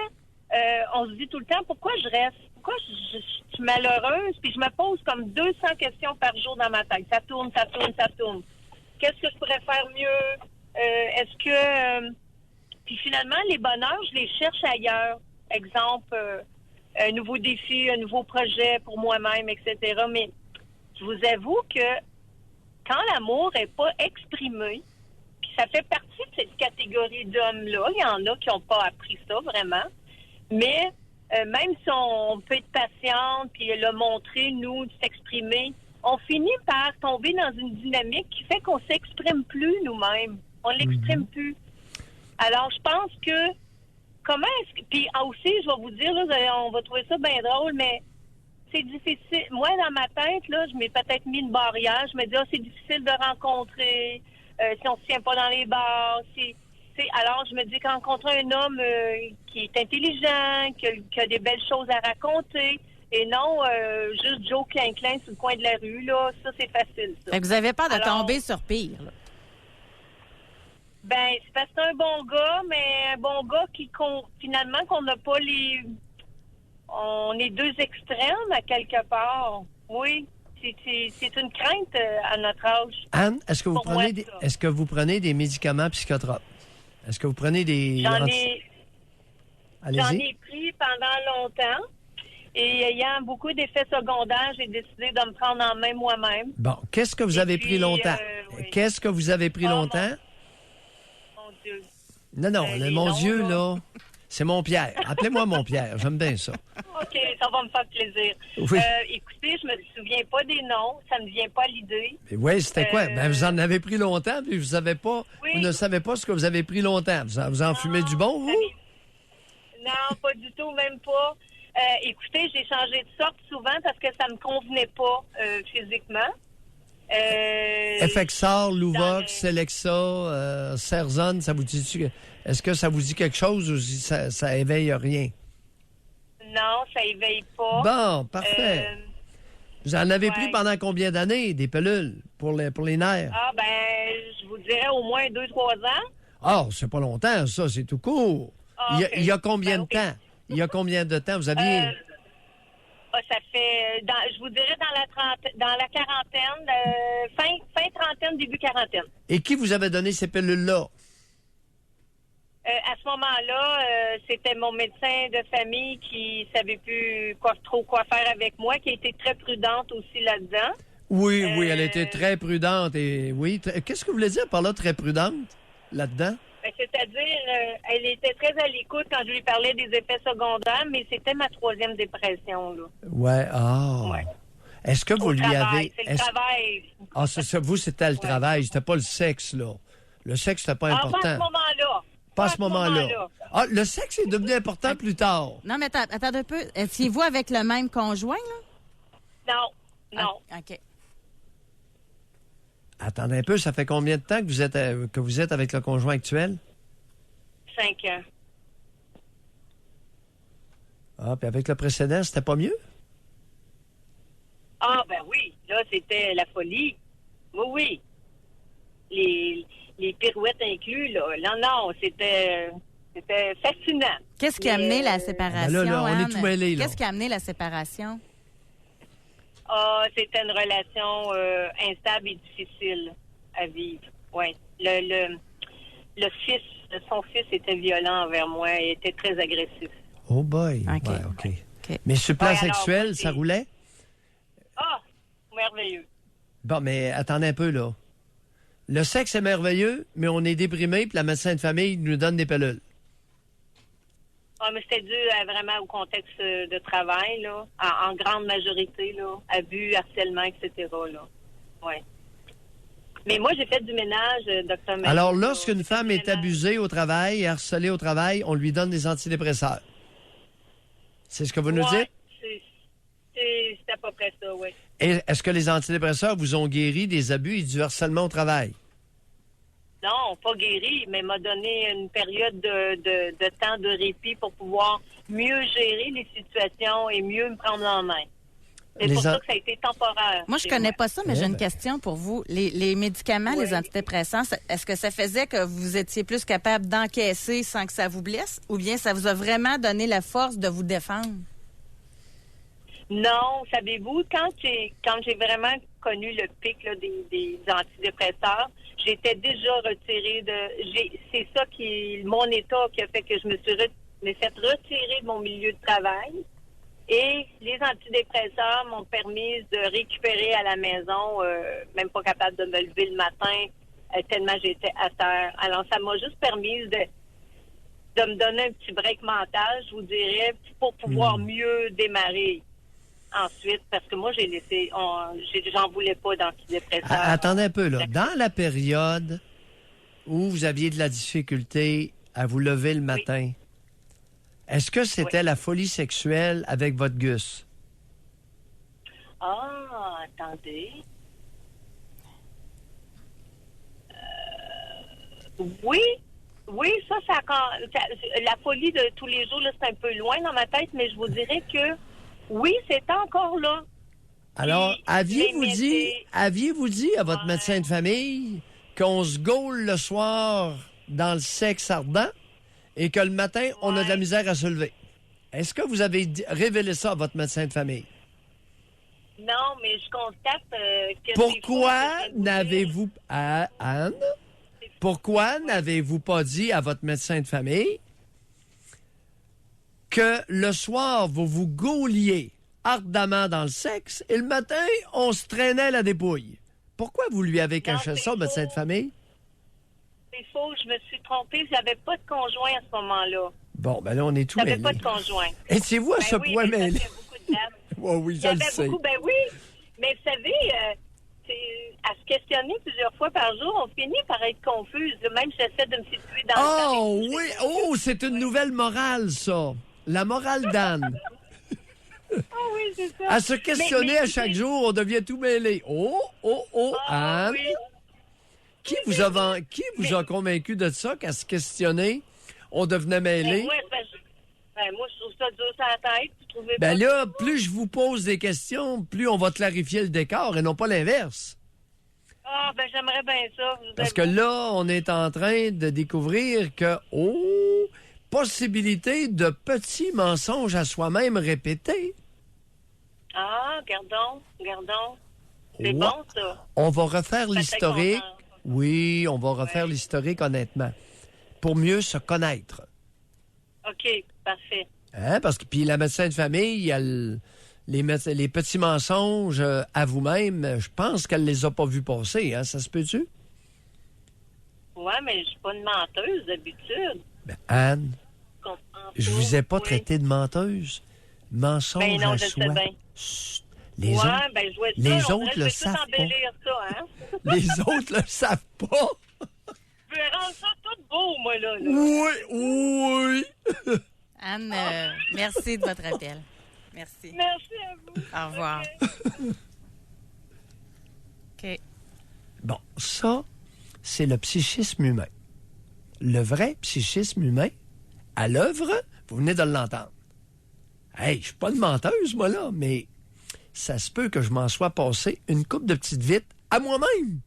on se dit tout le temps, pourquoi je reste? Pourquoi je suis malheureuse? Puis je me pose comme 200 questions par jour dans ma tête. Ça tourne. Qu'est-ce que je pourrais faire mieux? Est-ce que... Puis finalement, les bonheurs, je les cherche ailleurs. Exemple, un nouveau défi, un nouveau projet pour moi-même, etc. Mais je vous avoue que quand l'amour n'est pas exprimé, puis ça fait partie de cette catégorie d'hommes-là, il y en a qui n'ont pas appris ça vraiment, mais même si on peut être patiente, puis le montrer, nous, de s'exprimer, on finit par tomber dans une dynamique qui fait qu'on s'exprime plus nous-mêmes. On l'exprime plus. Alors, je pense que comment est-ce que... Puis aussi, je vais vous dire, là, on va trouver ça bien drôle, mais c'est difficile. Moi, dans ma tête, là, je m'ai peut-être mis une barrière. Je me dis, c'est difficile de rencontrer si on se tient pas dans les bars. Alors, je me dis qu'en rencontrer un homme qui est intelligent, qui a des belles choses à raconter, et non juste Joe Clinclin sur le coin de la rue, là, ça, c'est facile, ça. Fait que vous avez peur de Alors, tomber sur pire, là. Ben, c'est parce que c'est un bon gars, mais un bon gars finalement, qu'on n'a pas les... On est deux extrêmes, à quelque part. Oui, c'est une crainte à notre âge. Anne, est-ce que vous Pour moi, prenez des médicaments psychotropes? Est-ce que vous prenez des... J'en Allez-y. ai pris pendant longtemps. Et ayant beaucoup d'effets secondaires, j'ai décidé de me prendre en main moi-même. Bon, qu'est-ce que vous avez pris longtemps? Oui. Qu'est-ce que vous avez pris longtemps? Mon Dieu. Non, les mon noms, Dieu, là. là, c'est mon Pierre. Appelez-moi mon Pierre, j'aime bien ça. OK, ça va me faire plaisir. Oui. Écoutez, je me souviens pas des noms. Ça me vient pas à l'idée. Oui, c'était quoi? Ben, vous en avez pris longtemps, puis vous ne savez pas ce que vous avez pris longtemps. Vous en fumez du bon, vous? Non, pas du tout, même pas. Écoutez, j'ai changé de sorte souvent parce que ça me convenait pas physiquement. Effexor, Louvox, le- Celexa, Cerzone, ça vous dit... Est-ce que ça vous dit quelque chose ou ça éveille rien? Non, ça éveille pas. Bon, parfait. Vous en avez pris ouais. pendant combien d'années, des pilules, pour les nerfs? Ah, ben, je vous dirais au moins 2-3 ans. Ah, c'est pas longtemps, ça, c'est tout court. Ah, Il y a combien Ben, de temps? Il y a combien de temps? Vous aviez... Ça fait, je vous dirais dans la quarantaine, fin trentaine, début quarantaine. Et qui vous avait donné ces pilules-là? À ce moment-là, c'était mon médecin de famille qui savait plus quoi faire avec moi, qui a été très prudente aussi là-dedans. Oui, elle était très prudente. Et oui, qu'est-ce que vous voulez dire par là, très prudente, là-dedans? Ben, c'est-à-dire, elle était très à l'écoute quand je lui parlais des effets secondaires, mais c'était ma 3e dépression, là. Ouais, Ouais. Est-ce que vous Au lui travail, avez... c'est le travail. Ah, c'est ça, vous, c'était le travail, c'était pas le sexe, là. Le sexe, c'était pas Ah, important. pas à ce moment-là. Pas à ce moment-là. Ah, le sexe est devenu important plus tard. Non, mais attends un peu. Étiez-vous avec le même conjoint, là? Non. Ah, OK. Attendez un peu, ça fait combien de temps que vous êtes avec le conjoint actuel? 5 ans. Ah, puis avec le précédent, c'était pas mieux? Ah, ben oui. Là, c'était la folie. Oui. les pirouettes inclus, là. Non, c'était fascinant. Qu'est-ce qui a amené la séparation, là, on est Anne? tout mêlés, là. Qu'est-ce qui a amené la séparation? Ah, c'était une relation instable et difficile à vivre. Oui. Son fils était violent envers moi et était très agressif. Oh boy. OK. Ouais, OK. OK. Mais sur le plan Ouais, alors, sexuel, moi, ça roulait? Ah, merveilleux. Bon, mais attendez un peu, là. Le sexe est merveilleux, mais on est déprimé, puis la médecin de famille nous donne des pilules. Ah, mais c'était dû vraiment au contexte de travail, là, en grande majorité, là, abus, harcèlement, etc., là. Oui. Mais moi, j'ai fait du ménage, Dr. Marie. Alors, lorsqu'une femme J'ai est fait du ménage. abusée au travail et harcelée au travail, on lui donne des antidépresseurs. C'est ce que vous nous Ouais, dites? c'est à peu près ça, oui. Et est-ce que les antidépresseurs vous ont guéri des abus et du harcèlement au travail? Non, pas guéri, mais m'a donné une période de temps de répit pour pouvoir mieux gérer les situations et mieux me prendre en main. C'est Les pour an- ça que ça a été temporaire. Moi, je chez connais moi. pas ça, mais Eh j'ai une ben. question pour vous. Les médicaments, les Oui. antidépresseurs, est-ce que ça faisait que vous étiez plus capable d'encaisser sans que ça vous blesse? Ou bien ça vous a vraiment donné la force de vous défendre? Non, savez-vous, quand j'ai vraiment connu le pic là, des antidépresseurs, j'étais déjà retirée c'est ça mon état qui a fait que je me fait retirer de mon milieu de travail. Et les antidépresseurs m'ont permis de récupérer à la maison, même pas capable de me lever le matin, tellement j'étais à terre. Alors, ça m'a juste permis de me donner un petit break mental, je vous dirais, pour pouvoir mieux démarrer ensuite, parce que moi, j'en voulais pas d'antidépresseurs. Attendez un peu, là. Dans la période où vous aviez de la difficulté à vous lever le matin, est-ce que c'était la folie sexuelle avec votre Gus? Ah, attendez. Oui, ça, la folie de tous les jours, là, c'est un peu loin dans ma tête, mais je vous dirais que oui, c'est encore là. Alors, Puis, aviez-vous dit à votre Ouais. médecin de famille qu'on se gaule le soir dans le sexe ardent et que le matin, on a de la Ouais. misère à se lever? Est-ce que vous avez révélé ça à votre médecin de famille? Non, mais je constate que... Pourquoi des fois, je n'avez-vous... Anne? Pourquoi n'avez-vous pas dit à votre médecin de famille que le soir, vous vous gauliez ardemment dans le sexe et le matin, on se traînait la dépouille? Pourquoi vous lui avez caché c'est ça, votre médecin de faux. famille? C'est faux, je me suis trompée, j'avais pas de conjoint à ce moment-là. Bon, ben là, on est tout J'avais mêlés. pas de conjoint. Étiez-vous à Ben ce oui, point mais ça mêlé? fait beaucoup de dames. Oh, oui, je le J'avais sais. beaucoup, ben oui. Mais vous savez, à se questionner plusieurs fois par jour, on finit par être confuse. Même j'essaie de me situer dans le temps. Oh, oui. Oh, c'est une nouvelle morale, ça. La morale d'Anne. Ah oui, c'est ça. À se questionner Mais à chaque jour, on devient tout mêlé. Ah, Anne. oui. Qui vous a convaincu de ça, qu'à se questionner, on devenait mêlé? Moi, je trouve ça dur sur la tête. Vous trouvez Ben pas? là, plus je vous pose des questions, plus on va clarifier le décor et non pas l'inverse. Ah, ben j'aimerais bien ça. Parce que là, on est en train de découvrir que, possibilité de petits mensonges à soi-même répétés. Ah, gardons. C'est Ouais. bon, ça. On va refaire Ça fait l'historique. content. Oui, on va refaire l'historique honnêtement. Pour mieux se connaître. OK, parfait. Hein? Parce que puis la médecin de famille, il y a les petits mensonges à vous-même. Je pense qu'elle les a pas vus passer. Hein? Ça se peut-tu? Ouais, mais je suis pas une menteuse d'habitude. Ben, Anne, Je comprends je vous ai pas Oui. traité de menteuse. Mensonge Ben non, à je soi. sais bien. Chut. Les Ouais, autres, ben je vois ça. les On autres dirait que le je vais savent tout embellir ça, hein? les autres le savent pas. Je vais rendre ça tout beau, moi, là. Oui. Anne, merci de votre appel. Merci. Merci à vous. Au revoir. OK. Bon, ça, c'est le psychisme humain. Le vrai psychisme humain, à l'œuvre, vous venez de l'entendre. Hey, je suis pas une menteuse, moi, là, mais ça se peut que je m'en sois passé une coupe de petites vites à moi-même.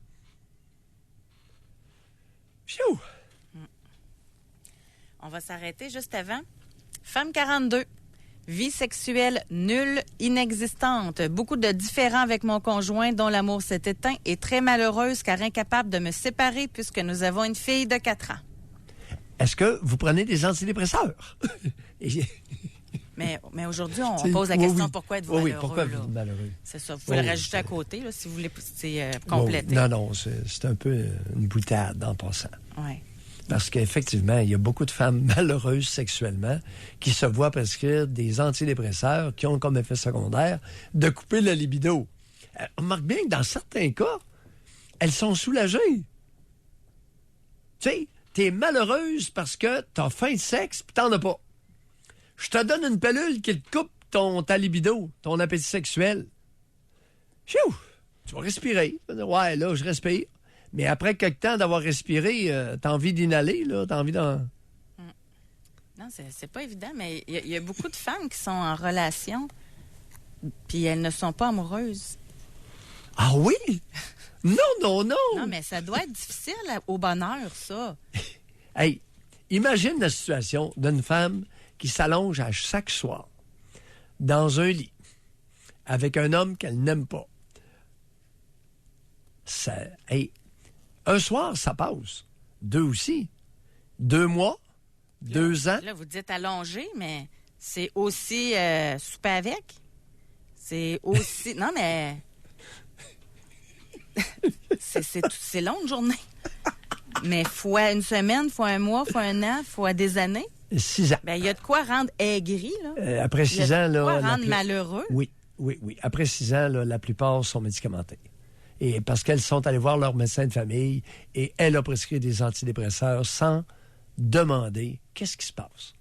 Pfiou! On va s'arrêter juste avant. Femme 42. Vie sexuelle nulle, inexistante. Beaucoup de différends avec mon conjoint dont l'amour s'est éteint et très malheureuse car incapable de me séparer puisque nous avons une fille de 4 ans. Est-ce que vous prenez des antidépresseurs? Mais aujourd'hui, on pose la question pourquoi êtes-vous malheureux? Oui, pourquoi là? êtes-vous malheureux? C'est ça. Vous pouvez le rajouter à côté là, si vous voulez compléter. Non, c'est un peu une boutade en passant. Oui. Parce qu'effectivement, il y a beaucoup de femmes malheureuses sexuellement qui se voient prescrire des antidépresseurs qui ont comme effet secondaire de couper la libido. Remarque bien que dans certains cas, elles sont soulagées. Tu sais, t'es malheureuse parce que t'as faim de sexe puis t'en as pas. Je te donne une pilule qui te coupe ta libido, ton appétit sexuel. Chou! Tu vas respirer. Ouais, là, je respire. Mais après quelque temps d'avoir respiré, t'as envie d'inhaler, là, t'as envie d'en... Non, c'est pas évident, mais il y a beaucoup de femmes qui sont en relation, puis elles ne sont pas amoureuses. Ah oui? Non! Non, mais ça doit être difficile au bonheur, ça. Hey, imagine la situation d'une femme qui s'allonge à chaque soir dans un lit avec un homme qu'elle n'aime pas. Un soir, ça passe. 2 aussi. 2 mois, 2 ans. Là, vous dites allongé, mais c'est aussi souper avec. C'est aussi... Non, mais... c'est long, une journée. Mais fois une semaine, fois un mois, fois un an, fois des années. 6 ans. Bien, il y a de quoi rendre aigri, là. Après 6 ans, là... Il y a de quoi rendre malheureux. Oui. Après 6 ans, là, la plupart sont médicamentées. Et parce qu'elles sont allées voir leur médecin de famille et elle a prescrit des antidépresseurs sans demander qu'est-ce qui se passe.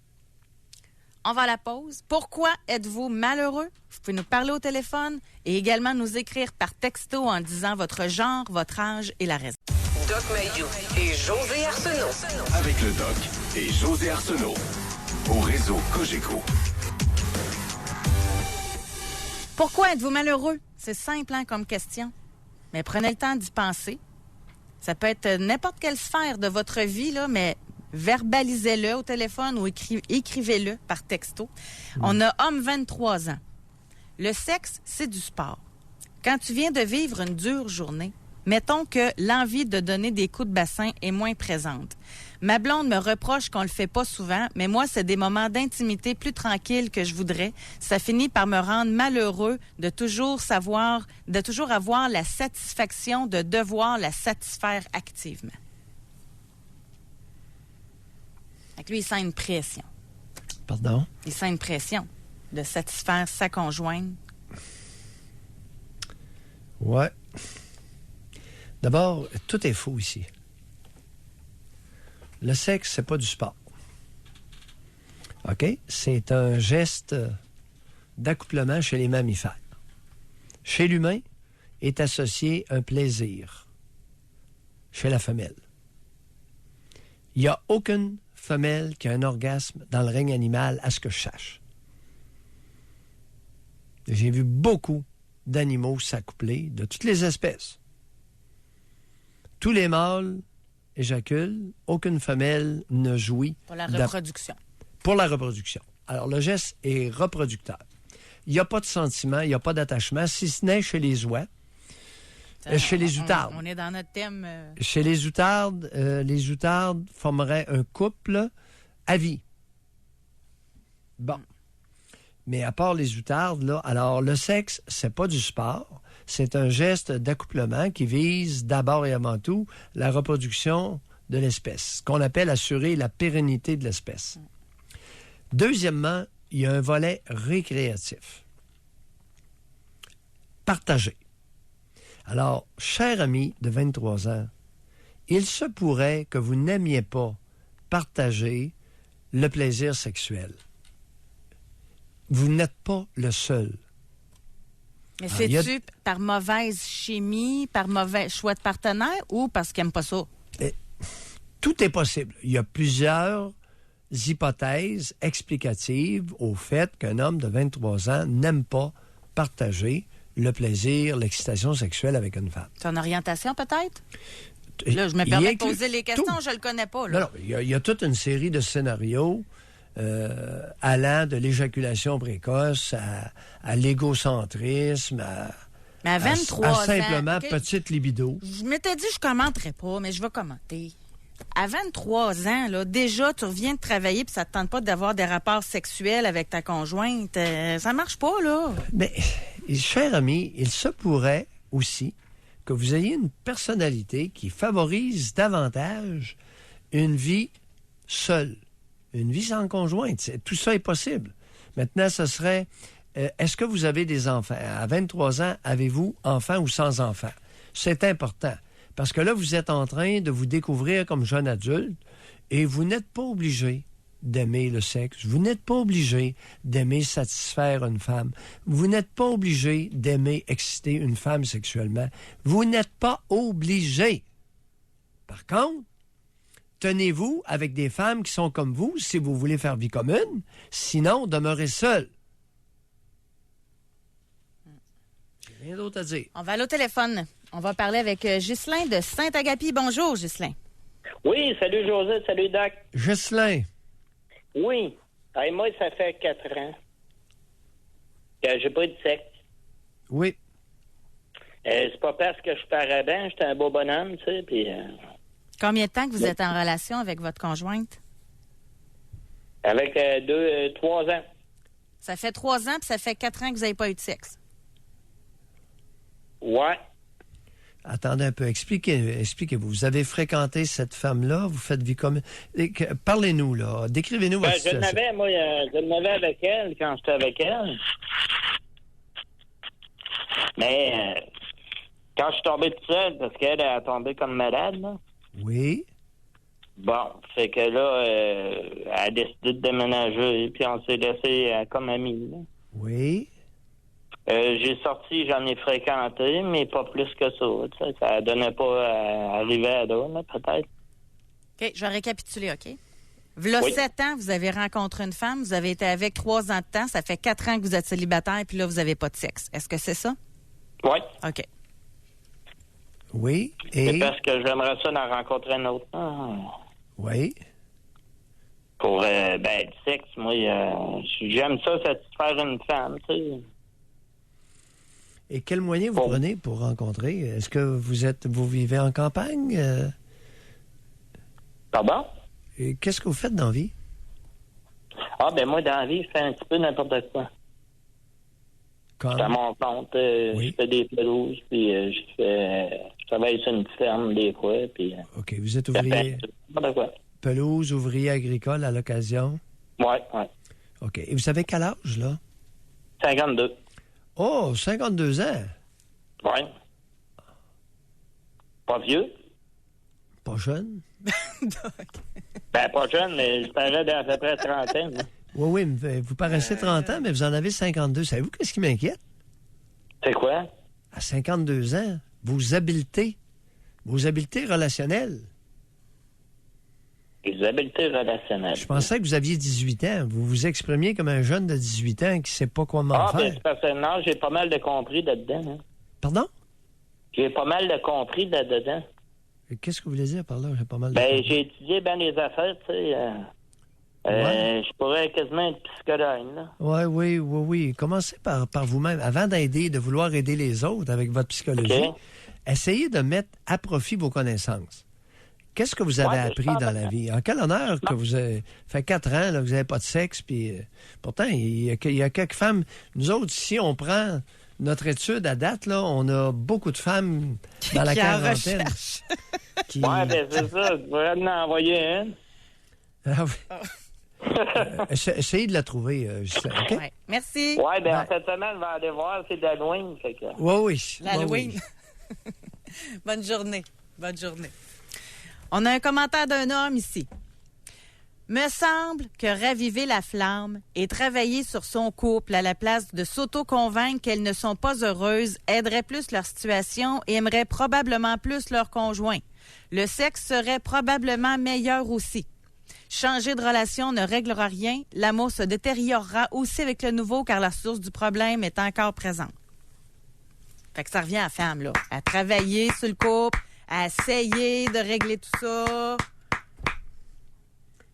On va à la pause. Pourquoi êtes-vous malheureux? Vous pouvez nous parler au téléphone et également nous écrire par texto en disant votre genre, votre âge et la raison. Doc Mayou et José Arsenault. Avec le Doc et José Arsenault. Au réseau Cogeco. Pourquoi êtes-vous malheureux? C'est simple hein, comme question. Mais prenez le temps d'y penser. Ça peut être n'importe quelle sphère de votre vie, là, mais verbalisez-le au téléphone ou écrivez-le par texto. On a homme 23 ans. Le sexe, c'est du sport. Quand tu viens de vivre une dure journée, mettons que l'envie de donner des coups de bassin est moins présente. Ma blonde me reproche qu'on le fait pas souvent, mais moi, c'est des moments d'intimité plus tranquilles que je voudrais. Ça finit par me rendre malheureux de toujours avoir la satisfaction de devoir la satisfaire activement. Fait que lui, il sent une pression. Pardon? Il sent une pression de satisfaire sa conjointe. Ouais. D'abord, tout est faux ici. Le sexe, c'est pas du sport. OK? C'est un geste d'accouplement chez les mammifères. Chez l'humain, est associé un plaisir. Chez la femelle. Il n'y a aucune femelle qui a un orgasme dans le règne animal, à ce que je sache. J'ai vu beaucoup d'animaux s'accoupler, de toutes les espèces. Tous les mâles éjaculent, aucune femelle ne jouit. Pour la reproduction. Pour la reproduction. Alors, le geste est reproducteur. Il n'y a pas de sentiment, il n'y a pas d'attachement, si ce n'est chez les oies. Chez les outardes. On est dans notre thème. Chez les outardes formeraient un couple à vie. Bon. Mais à part les outardes, là, alors le sexe, c'est pas du sport. C'est un geste d'accouplement qui vise d'abord et avant tout la reproduction de l'espèce, ce qu'on appelle assurer la pérennité de l'espèce. Deuxièmement, il y a un volet récréatif. Partagé. Alors, cher ami de 23 ans, il se pourrait que vous n'aimiez pas partager le plaisir sexuel. Vous n'êtes pas le seul. Mais c'est-tu par mauvaise chimie, par mauvais choix de partenaire ou parce qu'il n'aime pas ça? Tout est possible. Il y a plusieurs hypothèses explicatives au fait qu'un homme de 23 ans n'aime pas partager le plaisir, l'excitation sexuelle avec une femme. Ton orientation, peut-être? Là, je me permets de inclut poser les questions, tout. je le connais pas. Là. Non, il y a toute une série de scénarios allant de l'éjaculation précoce à l'égocentrisme, Mais à 23 à ans... simplement OK, petite libido. je m'étais dit je commenterais pas, mais je vais commenter. À 23 ans, là, déjà, tu reviens de travailler puis ça te tente pas d'avoir des rapports sexuels avec ta conjointe. Ça marche pas, là. Mais, cher ami, il se pourrait aussi que vous ayez une personnalité qui favorise davantage une vie seule, une vie sans conjointe. Tout ça est possible. Maintenant, ce serait, est-ce que vous avez des enfants? À 23 ans, avez-vous enfants ou sans enfants? C'est important. Parce que là, vous êtes en train de vous découvrir comme jeune adulte et vous n'êtes pas obligé d'aimer le sexe. Vous n'êtes pas obligé d'aimer satisfaire une femme. Vous n'êtes pas obligé d'aimer exciter une femme sexuellement. Vous n'êtes pas obligé. Par contre, tenez-vous avec des femmes qui sont comme vous si vous voulez faire vie commune. Sinon, demeurez seul. J'ai rien d'autre à dire. On va aller au téléphone. On va parler avec Ghislain de Saint-Agapi. Bonjour, Ghislain. Oui, salut José, salut Doc. Ghislain. Oui. Hey, moi, ça fait 4 ans que j'ai pas eu de sexe. Oui. C'est pas parce que je parais bien, j'étais un beau bonhomme, tu sais, puis... Combien de temps que vous êtes en relation avec votre conjointe? avec 3 ans. Ça fait 3 ans puis ça fait 4 ans que vous n'avez pas eu de sexe. Ouais. Attendez un peu, expliquez-vous. Vous avez fréquenté cette femme-là, vous faites vie commune. Parlez-nous, là. Décrivez-nous votre Je situation. l'avais avec elle quand j'étais avec elle. Mais quand je suis tombé toute seule, parce qu'elle a tombé comme malade, là. Oui. Bon, fait que là, elle a décidé de déménager, puis on s'est laissé comme amis, là. Oui. J'ai sorti, j'en ai fréquenté, mais pas plus que ça. Tu sais, ça donnait pas à arriver à là, peut-être. OK, je vais récapituler, OK? V'là Oui. 7 ans, vous avez rencontré une femme, vous avez été avec 3 ans de temps, ça fait 4 ans que vous êtes célibataire, puis là, vous n'avez pas de sexe. Est-ce que c'est ça? Oui. OK. Oui. C'est Et. parce que j'aimerais ça d'en rencontrer un autre. Oui. Pour, du sexe, moi, j'aime ça satisfaire une femme, tu sais. Et quel moyen vous prenez pour rencontrer? Est-ce que vous vivez en campagne? Pardon? Et qu'est-ce que vous faites dans la vie? Moi, dans la vie, je fais un petit peu n'importe quoi. Comme? À mon compte, Oui. je fais des pelouses, puis je travaille sur une ferme des fois, puis... OK, vous êtes je fais ouvrier, n'importe quoi. pelouse, ouvrier agricole à l'occasion. Ouais. OK. Et vous avez quel âge, là? 52. Oh, 52 ans. Ouais. Pas vieux? Pas jeune? Pas jeune, mais je parais d'à peu près 30 ans. Hein. Oui, mais vous paraissez 30 ans, mais vous en avez 52. Savez-vous qu'est-ce qui m'inquiète? C'est quoi? À 52 ans, vos habiletés relationnelles. Les habiletés relationnelles. Je pensais que vous aviez 18 ans. Vous vous exprimiez comme un jeune de 18 ans qui ne sait pas comment faire. C'est parce que non, j'ai pas mal de compris là-dedans. Hein. Pardon? J'ai pas mal de compris là-dedans. Qu'est-ce que vous voulez dire par là? J'ai pas mal de J'ai étudié bien les affaires, tu sais. Ouais. Je pourrais quasiment être psychologue, là. Oui. Commencez par vous-même. Avant de vouloir aider les autres avec votre psychologie, OK. essayez de mettre à profit vos connaissances. Qu'est-ce que vous avez appris dans la vie? En quel honneur que vous avez fait 4 ans, là, que vous n'avez pas de sexe, puis pourtant, il y a quelques femmes. Nous autres, si on prend notre étude à date, là, on a beaucoup de femmes dans la Qui en quarantaine. recherche. Qui... Ouais, c'est ça. Tu pourrais en envoyer un. Ah oui. Essayez de la trouver, Ghislain, OK? Ouais. Merci. Ouais, en cette semaine, je vais aller voir, c'est d'Halloween. Fait que... Oui. L'Halloween. Oui. Bonne journée. Bonne journée. On a un commentaire d'un homme ici. Me semble que raviver la flamme et travailler sur son couple à la place de s'auto-convaincre qu'elles ne sont pas heureuses aiderait plus leur situation et aimerait probablement plus leur conjoint. Le sexe serait probablement meilleur aussi. Changer de relation ne réglera rien. L'amour se détériorera aussi avec le nouveau car la source du problème est encore présente. Fait que ça revient à la femme, là. À travailler sur le couple, à essayer de régler tout ça.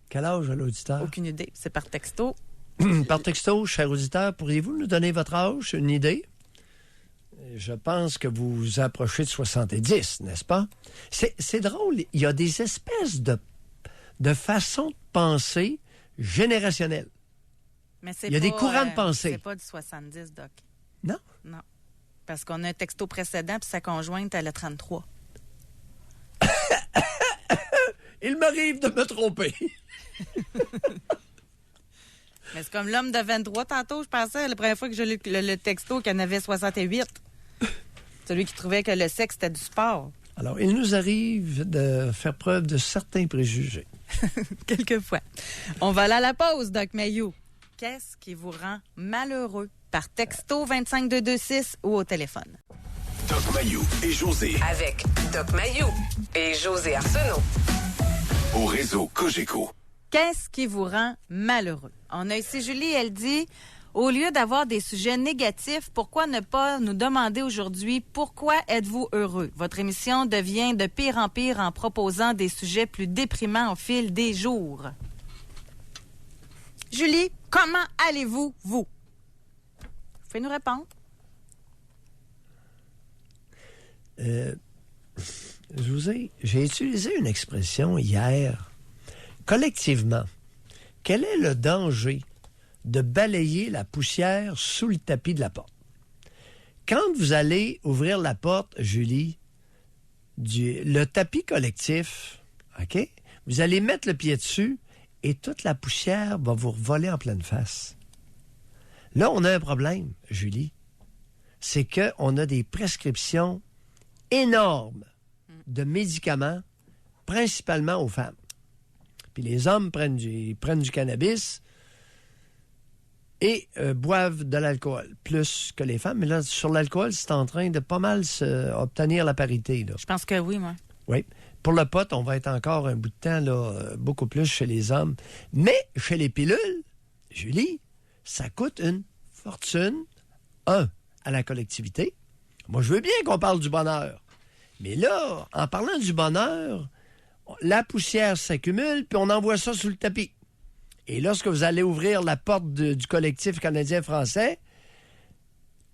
Quel âge a l'auditeur? Aucune idée. C'est par texto. Par texto, cher auditeur, pourriez-vous nous donner votre âge, une idée? Je pense que vous vous approchez de 70, n'est-ce pas? C'est drôle, il y a des espèces de façons de penser générationnelles. Mais c'est Il y a des pas, courants de pensée. C'est pas du 70, Doc. Non? Non. Parce qu'on a un texto précédent, puis sa conjointe, elle a 33. Il m'arrive de me tromper. Mais c'est comme l'homme de 23 tantôt, je pensais, la première fois que j'ai lu le texto, qu'il en avait 68. Celui qui trouvait que le sexe, c'était du sport. Alors, il nous arrive de faire preuve de certains préjugés. Quelquefois. On va aller à la pause, Doc Mayou. Qu'est-ce qui vous rend malheureux? Par texto 25226 ou au téléphone. Doc Mayou et José Avec Doc Mayou et José Arsenault. au réseau Cogeco. Qu'est-ce qui vous rend malheureux? On a ici Julie, elle dit, au lieu d'avoir des sujets négatifs, pourquoi ne pas nous demander aujourd'hui pourquoi êtes-vous heureux? Votre émission devient de pire en pire en proposant des sujets plus déprimants au fil des jours. Julie, comment allez-vous, vous? Vous pouvez nous répondre? J'ai utilisé une expression hier. Collectivement, quel est le danger de balayer la poussière sous le tapis de la porte? Quand vous allez ouvrir la porte, Julie, le tapis collectif, OK? Vous allez mettre le pied dessus et toute la poussière va vous voler en pleine face. Là, on a un problème, Julie. C'est qu'on a des prescriptions énormes de médicaments, principalement aux femmes. Puis les hommes prennent du cannabis et boivent de l'alcool, plus que les femmes. Mais là, sur l'alcool, c'est en train de pas mal obtenir la parité. Là. Je pense que oui, moi. Oui. Pour le pot, on va être encore un bout de temps, là, beaucoup plus chez les hommes. Mais chez les pilules, Julie, ça coûte une fortune. À la collectivité. Moi, je veux bien qu'on parle du bonheur. Mais là, en parlant du bonheur, la poussière s'accumule, puis on envoie ça sous le tapis. Et lorsque vous allez ouvrir la porte du collectif canadien-français,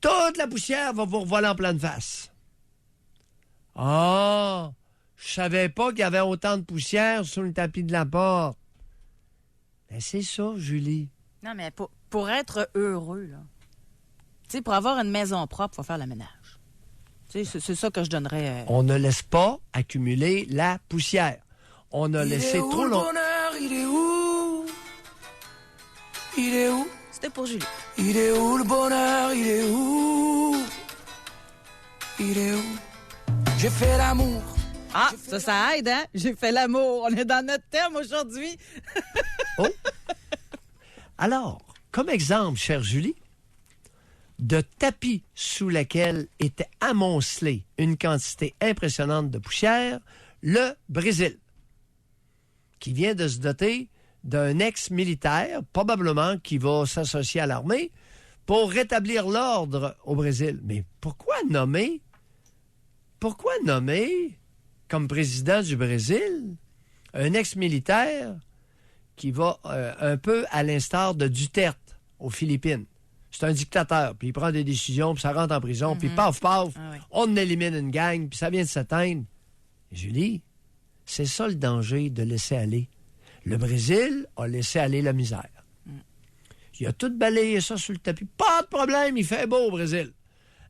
toute la poussière va vous revoler en pleine face. Ah! Je savais pas qu'il y avait autant de poussière sous le tapis de la porte. Ben, c'est ça, Julie. Non, mais pour être heureux, là, tu sais, pour avoir une maison propre, il faut faire le ménage. Tu sais, c'est ça que je donnerais. On ne laisse pas accumuler la poussière. On a laissé trop longtemps. Il est où? Il est où? C'était pour Julie. Il est où le bonheur? Il est où? Il est où? J'ai fait l'amour. Ah, ça aide, hein? J'ai fait l'amour. On est dans notre thème aujourd'hui. Oh! Alors, comme exemple, chère Julie, de tapis sous lequel était amoncelée une quantité impressionnante de poussière, le Brésil, qui vient de se doter d'un ex-militaire, probablement qui va s'associer à l'armée, pour rétablir l'ordre au Brésil. Mais pourquoi nommer comme président du Brésil un ex-militaire qui va un peu à l'instar de Duterte aux Philippines? C'est un dictateur, puis il prend des décisions, puis ça rentre en prison, puis paf, Ah oui. on élimine une gang, puis ça vient de s'atteindre. Julie, c'est ça le danger de laisser aller. Le Brésil a laissé aller la misère. Il a tout balayé ça sur le tapis. Pas de problème, il fait beau au Brésil.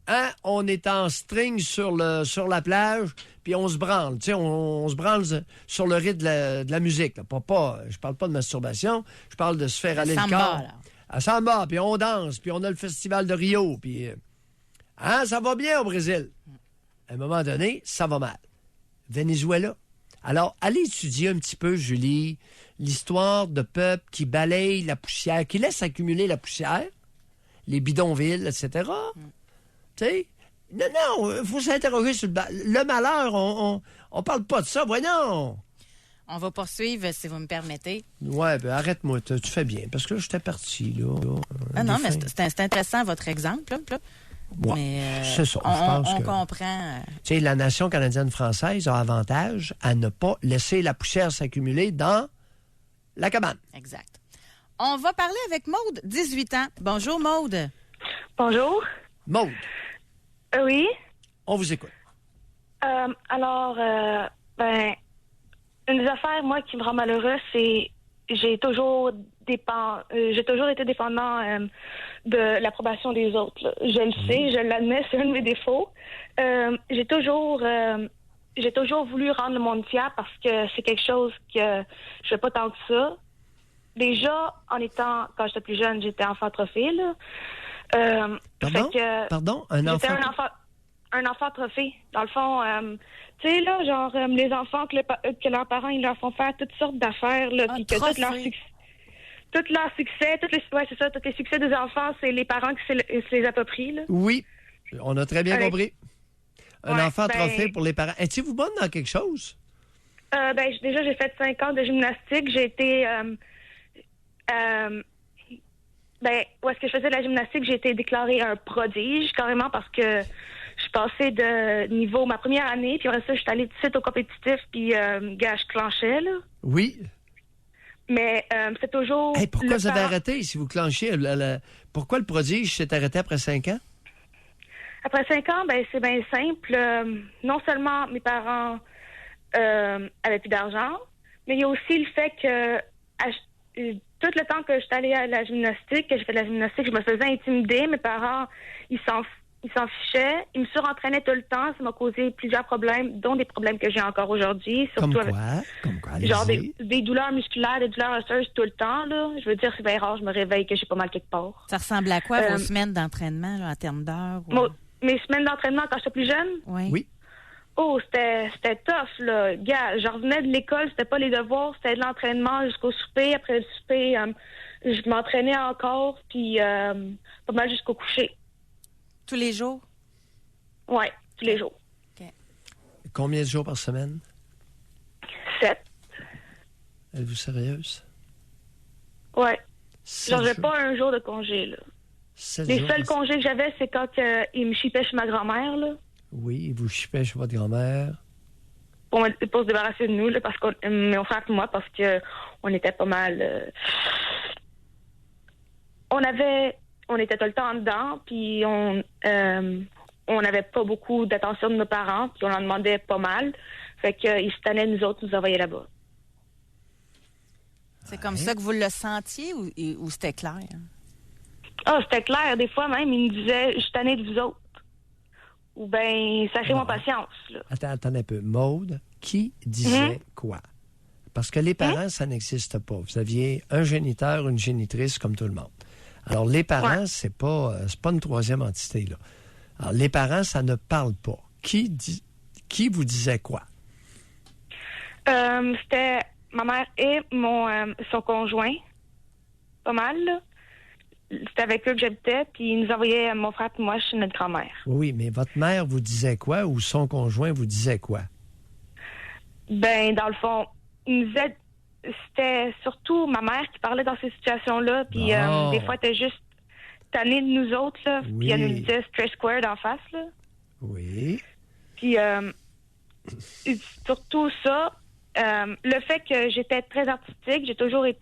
Hein? On est en string sur la plage, puis on se branle. Tu sais, on se branle sur le rythme de la musique. Là. Je parle pas de masturbation, je parle de se faire aller le Samba, corps. là. À Samba, puis on danse, puis on a le festival de Rio, puis... ça va bien au Brésil. À un moment donné, ça va mal. Venezuela. Alors, allez étudier un petit peu, Julie, l'histoire de peuples qui balayent la poussière, qui laissent accumuler la poussière, les bidonvilles, etc. Tu sais? Non, il faut s'interroger sur le malheur. On parle pas de ça, voyons. On va poursuivre, si vous me permettez. Ouais, ben arrête-moi, tu fais bien, parce que là, j'étais parti, là. Ah non, mais c'est intéressant, votre exemple. Là. Ouais, Mais c'est ça, je pense on que- comprend. Tu sais, la nation canadienne-française a avantage à ne pas laisser la poussière s'accumuler dans la cabane. Exact. On va parler avec Maude, 18 ans. Bonjour, Maude. Bonjour. Maude, Oui. on vous écoute. Une des affaires, moi, qui me rend malheureuse, c'est j'ai toujours été dépendant de l'approbation des autres. Là. Je le sais, je l'admets, c'est un de mes défauts. J'ai toujours voulu rendre le monde fier parce que c'est quelque chose que je fais pas tant que ça. Déjà, quand j'étais plus jeune, j'étais enfant trophée, là. Pardon? Un J'étais enfant? un enfant trophée. Dans le fond, tu sais, là, genre, les enfants que leurs parents, ils leur font faire toutes sortes d'affaires, là, puis que tous leurs succès, tous les succès des enfants, c'est les parents qui se les approprient, là. Oui, on a très bien Avec- compris. Un Ouais, enfant ben- trophée pour les parents. Étiez-vous bonne dans quelque chose? Déjà, j'ai fait 5 ans de gymnastique. J'ai été... où est-ce que je faisais de la gymnastique, j'ai été déclarée un prodige, carrément, parce que je passais de niveau ma première année, puis après ça, je suis allée tout de suite au compétitif, puis je clenchais, là. Oui. Mais c'est toujours... Hey, pourquoi le vous avez parent- arrêté si vous clenchez? Pourquoi le prodige s'est arrêté après 5 ans? Après 5 ans, c'est bien simple. Non seulement mes parents avaient plus d'argent, mais il y a aussi le fait que tout le temps que j'étais allée à la gymnastique, que j'ai fait de la gymnastique, je me faisais intimider. Mes parents, ils s'en fichaient. Ils me surentraînaient tout le temps. Ça m'a causé plusieurs problèmes, dont des problèmes que j'ai encore aujourd'hui. Comme Surtout quoi? Comme quoi? genre Allez-y. des douleurs musculaires, des douleurs osseuses tout le temps, là. Je veux dire, c'est bien rare, je me réveille que j'ai pas mal quelque part. Ça ressemble à quoi vos semaines d'entraînement, là, en termes d'heures? ou- Mes semaines d'entraînement quand j'étais plus jeune, Oui. Oui. oh, c'était tough, là. Gars, je revenais de l'école, c'était pas les devoirs, c'était de l'entraînement jusqu'au souper. Après le souper, je m'entraînais encore, puis pas mal jusqu'au coucher. Tous les jours? Ouais, tous les jours. Combien de jours par semaine? 7. Êtes-vous sérieuse? Ouais. 7 Genre, j'ai jours? pas un jour de congé, là. 7 Les jours seuls par- congés que j'avais, c'est quand ils me chipaient chez ma grand-mère, là. Oui, vous chipez chez votre grand-mère. Pour se débarrasser de nous, là, parce qu'on, mon frère et moi, parce que on était pas mal... on était tout le temps dedans, puis on n'avait pas beaucoup d'attention de nos parents, puis on en demandait pas mal. Fait qu'ils se tannaient, nous autres, nous envoyer là-bas. C'est comme ça que vous le sentiez ou c'était clair? Ah, c'était clair. Des fois, même, ils me disaient « Je suis tanné de vous autres. » Ou bien « Sachez-moi patience. » là. Attends un peu. Maude, qui disait quoi? Parce que les parents, ça n'existe pas. Vous aviez un géniteur, une génitrice, comme tout le monde. Alors, les parents, c'est pas une troisième entité, là. Alors, les parents, ça ne parle pas. Qui vous disait quoi? C'était ma mère et son conjoint. Pas mal, là. C'était avec eux que j'habitais, puis ils nous envoyaient, mon frère et moi, chez notre grand-mère. Oui, mais votre mère vous disait quoi ou son conjoint vous disait quoi? Ben, dans le fond, il nous disait, c'était surtout ma mère qui parlait dans ces situations-là, puis Oh. des fois, elle était juste tannée de nous autres, là, Oui. puis elle nous disait stress squared en face, là. Oui. Puis surtout ça, le fait que j'étais très artistique, j'ai toujours eu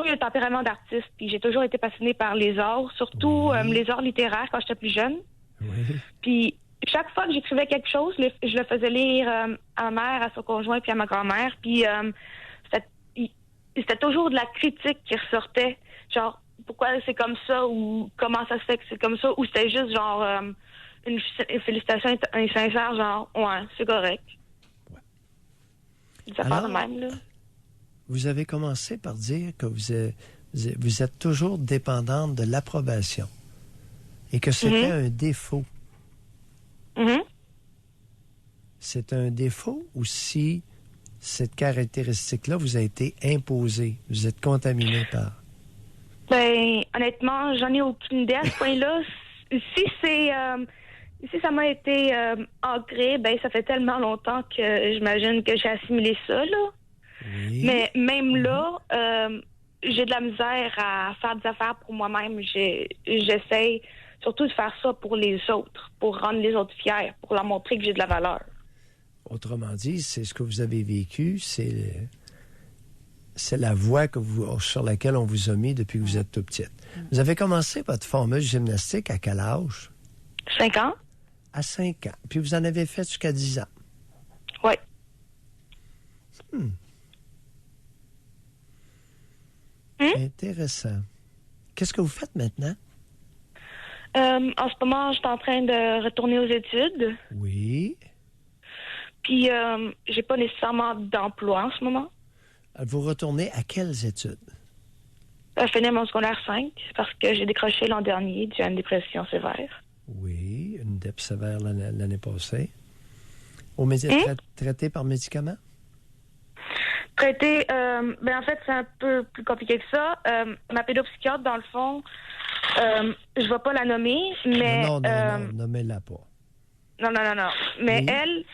un tempérament d'artiste, puis j'ai toujours été passionnée par les arts, surtout les arts littéraires quand j'étais plus jeune. Oui. Puis chaque fois que j'écrivais quelque chose, je le faisais lire à ma mère, à son conjoint, puis à ma grand-mère, puis c'était toujours de la critique qui ressortait, genre pourquoi c'est comme ça ou comment ça se fait que c'est comme ça, ou c'était juste genre une félicitation sincère, genre ouais, c'est correct. Ça part de Alors, même, là. Vous avez commencé par dire que vous êtes toujours dépendante de l'approbation et que c'était un défaut. Mhm. C'est un défaut ou si cette caractéristique-là vous a été imposée, vous êtes contaminé par... Ben, honnêtement, j'en ai aucune idée à ce point-là. Si ça m'a été ancré, ben ça fait tellement longtemps que j'imagine que j'ai assimilé ça, là. Oui. Mais même là, j'ai de la misère à faire des affaires pour moi-même. J'essaye surtout de faire ça pour les autres, pour rendre les autres fiers, pour leur montrer que j'ai de la valeur. Autrement dit, c'est ce que vous avez vécu, c'est la voie sur laquelle on vous a mis depuis que vous êtes tout petite. Vous avez commencé votre fameuse gymnastique à quel âge? 5 ans? À 5 ans. Puis vous en avez fait jusqu'à 10 ans. Oui. Intéressant. Qu'est-ce que vous faites maintenant? En ce moment, je suis en train de retourner aux études. Oui. Puis, j'ai pas nécessairement d'emploi en ce moment. Vous retournez à quelles études? Je finis mon secondaire 5 parce que j'ai décroché l'an dernier dû à une dépression sévère. Oui, une DEP sévère l'année passée. Traité par médicaments? Traité, en fait, c'est un peu plus compliqué que ça. Ma pédopsychiatre, dans le fond, je vais pas la nommer, mais... Non, nommez-la pas. Non. Mais oui. elle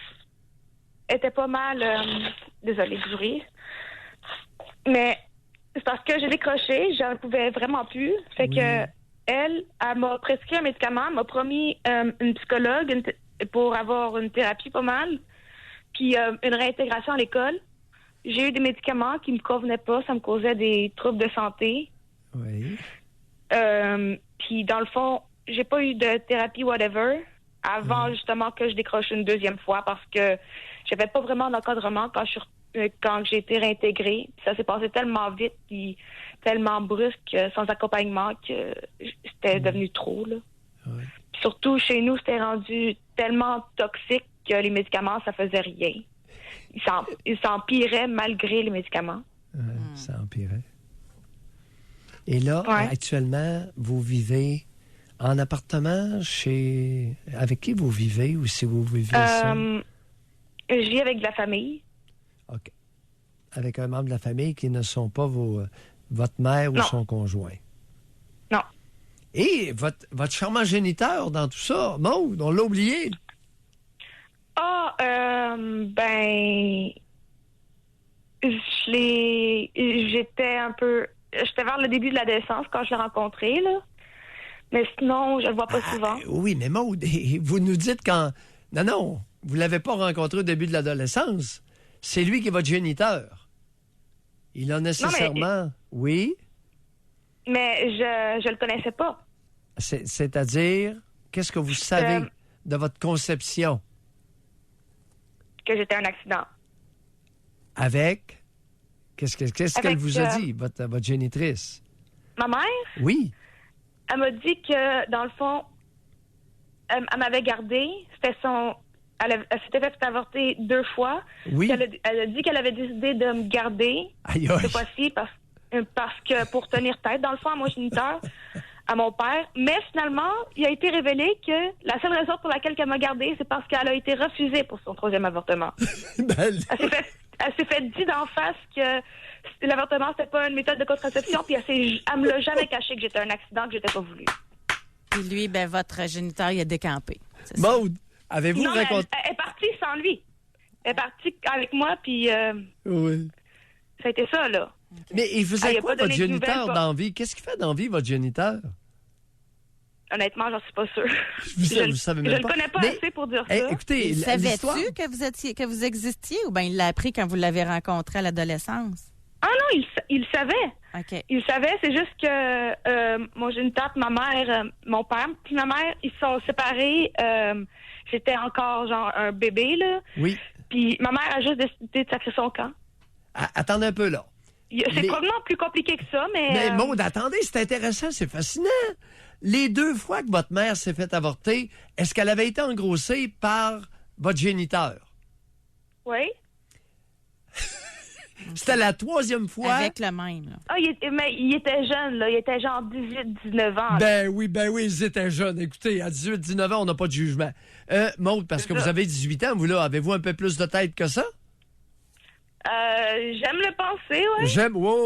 était pas mal... désolée du rire. Mais c'est parce que j'ai décroché, j'en pouvais vraiment plus. Fait que elle m'a prescrit un médicament, m'a promis une psychologue pour avoir une thérapie pas mal, puis une réintégration à l'école. J'ai eu des médicaments qui me convenaient pas, ça me causait des troubles de santé. Oui. Puis dans le fond, j'ai pas eu de thérapie whatever avant justement que je décroche une deuxième fois parce que j'avais pas vraiment d'encadrement quand j'ai été réintégrée. Puis ça s'est passé tellement vite puis tellement brusque, sans accompagnement, que c'était devenu trop, là. Oui. Puis surtout, chez nous, c'était rendu tellement toxique que les médicaments, ça faisait rien. Ils s'empiraient malgré les médicaments. Ça empirait. Et là, actuellement, vous vivez en appartement avec qui vous vivez ou si vous vivez seul? Je vis avec de la famille. OK. Avec un membre de la famille qui ne sont pas votre mère ou son conjoint? Non. Et votre charmant géniteur dans tout ça, Maude, on l'a oublié. J'étais vers le début de l'adolescence quand je l'ai rencontré, là. Mais sinon, je le vois pas souvent. Oui, mais Maude, vous nous dites quand... Non, vous l'avez pas rencontré au début de l'adolescence. C'est lui qui est votre géniteur. Il a nécessairement... Non, Oui? Mais je le connaissais pas. C'est-à-dire, qu'est-ce que vous savez de votre conception? Que j'étais un accident. Avec? Qu'est-ce qu'elle vous a dit, votre génitrice? Ma mère? Oui. Elle m'a dit que, dans le fond, elle m'avait gardée. Elle s'était fait avorter 2 fois. Oui. Elle a dit qu'elle avait décidé de me garder. Aïe. Cette fois-ci, parce que pour tenir tête, dans le fond, à mon géniteur, à mon père. Mais finalement, il a été révélé que la seule raison pour laquelle elle m'a gardée, c'est parce qu'elle a été refusée pour son 3e avortement. Elle s'est fait dire d'en face que l'avortement, c'était pas une méthode de contraception, puis elle me l'a jamais caché que j'étais un accident, que j'étais pas voulu. Puis lui, votre géniteur, il a décampé. Maude, avez-vous raconté... Elle est partie sans lui. Elle est partie avec moi, puis oui. ça a été ça, là. Okay. Mais il faisait quoi, votre géniteur, dans la vie? Qu'est-ce qu'il fait dans la vie, votre géniteur? Honnêtement, j'en suis pas sûre. Vous savez même pas. Je le connais pas assez pour dire ça. Écoutez, savais-tu que vous existiez ou bien il l'a appris quand vous l'avez rencontré à l'adolescence? Ah non, il savait. OK. Il savait, c'est juste que mon géniteur, ma mère, mon père, puis ma mère, ils se sont séparés. J'étais encore genre un bébé, là. Oui. Puis ma mère a juste décidé de sacrer son camp. Attendez un peu, là. C'est probablement plus compliqué que ça, mais... Mais Maude, attendez, c'est intéressant, c'est fascinant. Les 2 fois que votre mère s'est fait avorter, est-ce qu'elle avait été engrossée par votre géniteur? Oui. C'était la 3e fois. Avec le même, là. Ah, mais il était jeune, là. Il était genre 18-19 ans. Ben oui, ils étaient jeunes. Écoutez, à 18-19 ans, on n'a pas de jugement. Maude, parce que vous avez 18 ans, vous, là, avez-vous un peu plus de tête que ça? J'aime le penser, oui.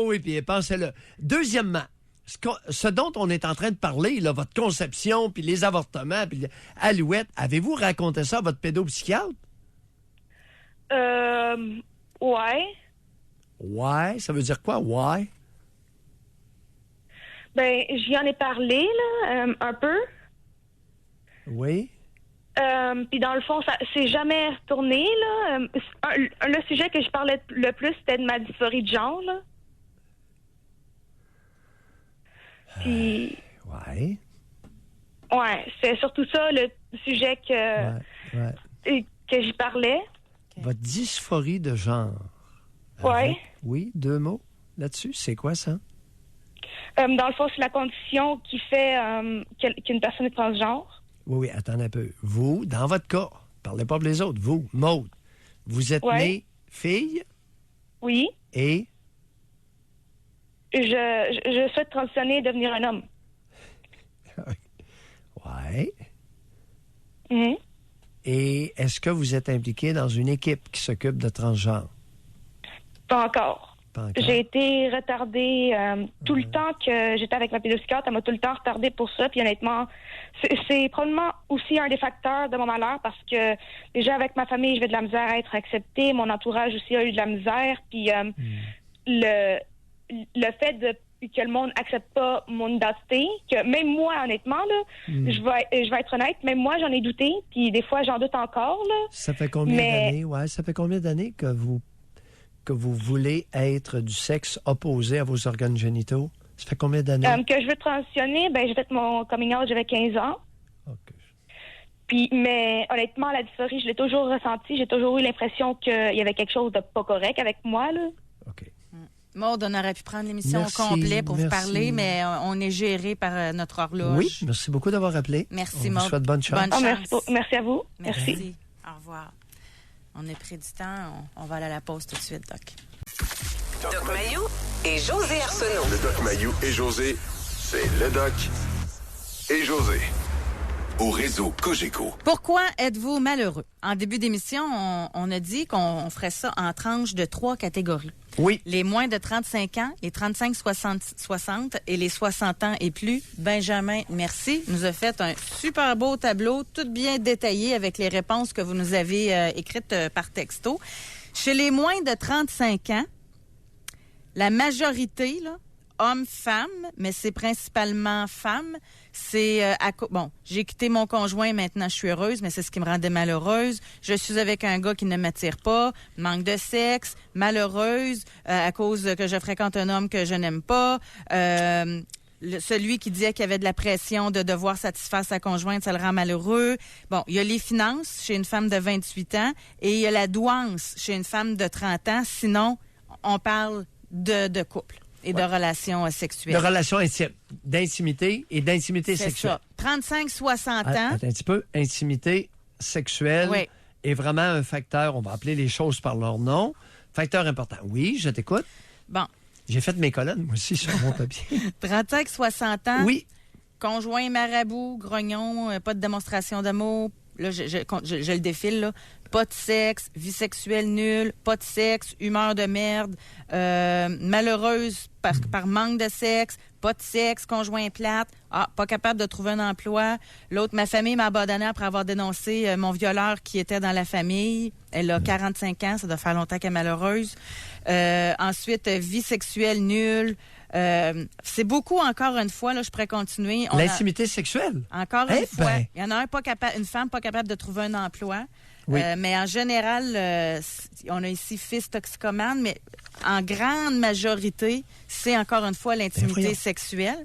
Oui, puis pensez-le. Deuxièmement, ce dont on est en train de parler, là, votre conception, puis les avortements, puis Alouette, avez-vous raconté ça à votre pédopsychiatre? Ouais. Ouais, ça veut dire quoi, ouais? Ben, j'y en ai parlé, là, un peu. Oui. Puis dans le fond, ça c'est jamais retourné, là. Le sujet que je parlais le plus, c'était de ma dysphorie de genre, là. Puis... Ouais. Ouais, c'est surtout ça, le sujet que j'y parlais. Votre dysphorie de genre. Ouais. Oui, 2 mots là-dessus. C'est quoi ça? Dans le fond, c'est la condition qui fait qu'une personne est transgenre. Oui, attendez un peu. Vous, dans votre cas, parlez pas pour les autres. Vous, Maude, vous êtes née fille? Oui. Et? Je souhaite transitionner et devenir un homme. Ouais. Mhm. Et est-ce que vous êtes impliqué dans une équipe qui s'occupe de transgenres? Pas encore. Pas encore. J'ai été retardée tout le temps que j'étais avec ma pédopsychiatre. Elle m'a tout le temps retardée pour ça. Puis honnêtement, c'est probablement aussi un des facteurs de mon malheur parce que déjà avec ma famille, j'avais de la misère à être acceptée. Mon entourage aussi a eu de la misère. Puis le fait que le monde accepte pas mon identité, que même moi, honnêtement, là, je vais être honnête, même moi, j'en ai douté. Puis des fois, j'en doute encore. Là. Ça fait combien d'années? Ouais, ça fait combien d'années que vous voulez être du sexe opposé à vos organes génitaux? Ça fait combien d'années? Que je veux transitionner, j'ai fait mon coming out, j'avais 15 ans. OK. Puis, mais honnêtement, la dysphorie, je l'ai toujours ressentie. J'ai toujours eu l'impression qu'il y avait quelque chose de pas correct avec moi. Là. OK. Maude, on aurait pu prendre l'émission au Merci, complet pour vous merci. parler, mais on est géré par notre horloge. Oui, merci beaucoup d'avoir appelé. Merci, On Maude. vous souhaite bonne chance. Bonne chance. Merci à vous. Merci. Au revoir. On est près du temps. On va aller à la pause tout de suite, Doc. Doc Mayou et José Arsenault. Le Doc Mayou et José, c'est le Doc et José. Au réseau Cogeco. Pourquoi êtes-vous malheureux? En début d'émission, on a dit qu'on ferait ça en tranches de 3 catégories. Oui. Les moins de 35 ans, les 35-60 et les 60 ans et plus. Benjamin, merci, nous a fait un super beau tableau, tout bien détaillé avec les réponses que vous nous avez écrites par texto. Chez les moins de 35 ans, la majorité, là, hommes-femmes, mais c'est principalement femmes. C'est bon, j'ai quitté mon conjoint, maintenant je suis heureuse, mais c'est ce qui me rendait malheureuse. Je suis avec un gars qui ne m'attire pas, manque de sexe, malheureuse à cause que je fréquente un homme que je n'aime pas. Celui qui disait qu'il y avait de la pression de devoir satisfaire sa conjointe, ça le rend malheureux. Bon, il y a les finances chez une femme de 28 ans et il y a la douance chez une femme de 30 ans. Sinon, on parle de couple et de relations sexuelles. De relations intimes, d'intimité et d'intimité sexuelle. C'est ça. 35-60 ans. Attends un petit peu. Intimité sexuelle est vraiment un facteur, on va appeler les choses par leur nom, facteur important. Oui, je t'écoute. Bon. J'ai fait mes colonnes, moi aussi, sur mon papier. 35-60 ans. Oui. Conjoint marabout, grognon, pas de démonstration d'amour. Là, je le défile, là. Pas de sexe, vie sexuelle nulle, pas de sexe, humeur de merde, malheureuse par manque de sexe, pas de sexe, conjoint plate, pas capable de trouver un emploi. L'autre, ma famille m'a abandonnée après avoir dénoncé mon violeur qui était dans la famille. Elle a 45 ans, ça doit faire longtemps qu'elle est malheureuse. Ensuite, vie sexuelle nulle. C'est beaucoup, encore une fois, là, je pourrais continuer. L'intimité sexuelle? Encore une fois. Il y en a une femme pas capable de trouver un emploi. Oui. Mais en général, on a ici fils toxicomane, mais en grande majorité, c'est encore une fois l'intimité sexuelle.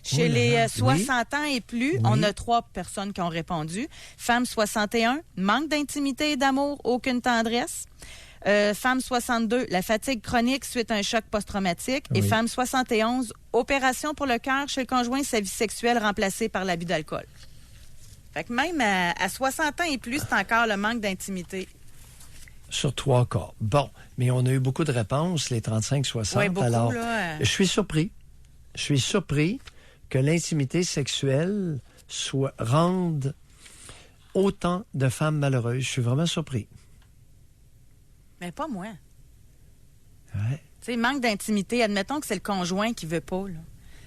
Chez les 60 ans et plus, on a 3 personnes qui ont répondu. Femme 61, manque d'intimité et d'amour, aucune tendresse. Femme 62, la fatigue chronique suite à un choc post-traumatique. Et femme 71, opération pour le cœur chez le conjoint, sa vie sexuelle remplacée par l'abus d'alcool. Fait que même à 60 ans et plus, c'est encore le manque d'intimité. Sur 3 cas. Bon, mais on a eu beaucoup de réponses, les 35-60. Oui, beaucoup, alors, là. Je suis surpris. Je suis surpris que l'intimité sexuelle rende autant de femmes malheureuses. Je suis vraiment surpris. Mais pas moi. Ouais. Tu sais, manque d'intimité, admettons que c'est le conjoint qui veut pas, là.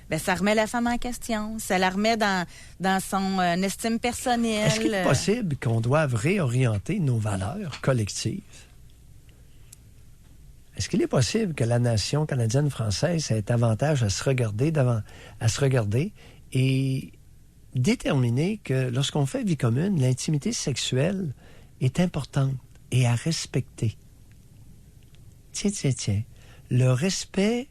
Ben, ça remet la femme en question. Ça la remet dans son estime personnelle. Est-ce qu'il est possible qu'on doive réorienter nos valeurs collectives? Est-ce qu'il est possible que la nation canadienne-française ait avantage à se regarder et déterminé que lorsqu'on fait vie commune, l'intimité sexuelle est importante et à respecter. Tiens. Le respect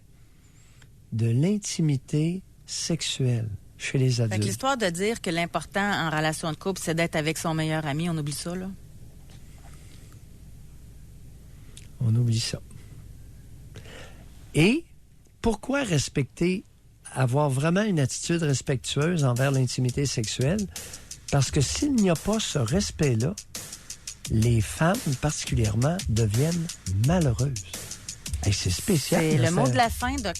de l'intimité sexuelle chez les Fait que adultes. l'histoire de dire que l'important en relation de couple, c'est d'être avec son meilleur ami, on oublie ça, là. On oublie ça. Et pourquoi respecter, avoir vraiment une attitude respectueuse envers l'intimité sexuelle? Parce que s'il n'y a pas ce respect-là, les femmes, particulièrement, deviennent malheureuses. Hey, c'est spécial. C'est là, le mot ça. de la fin, Doc.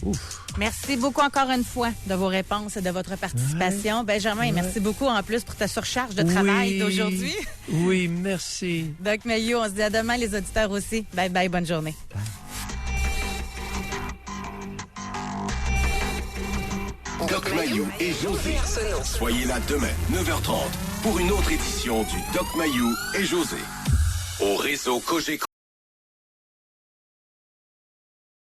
Ouf. Merci beaucoup encore une fois de vos réponses et de votre participation. Benjamin, merci beaucoup en plus pour ta surcharge de travail d'aujourd'hui. Oui, merci. Doc Mayou, on se dit à demain, les auditeurs aussi. Bye bye, bonne journée. Doc Mayou et José. Soyez là demain, 9h30, pour une autre édition du Doc Mayou et José. Au réseau Cogeco.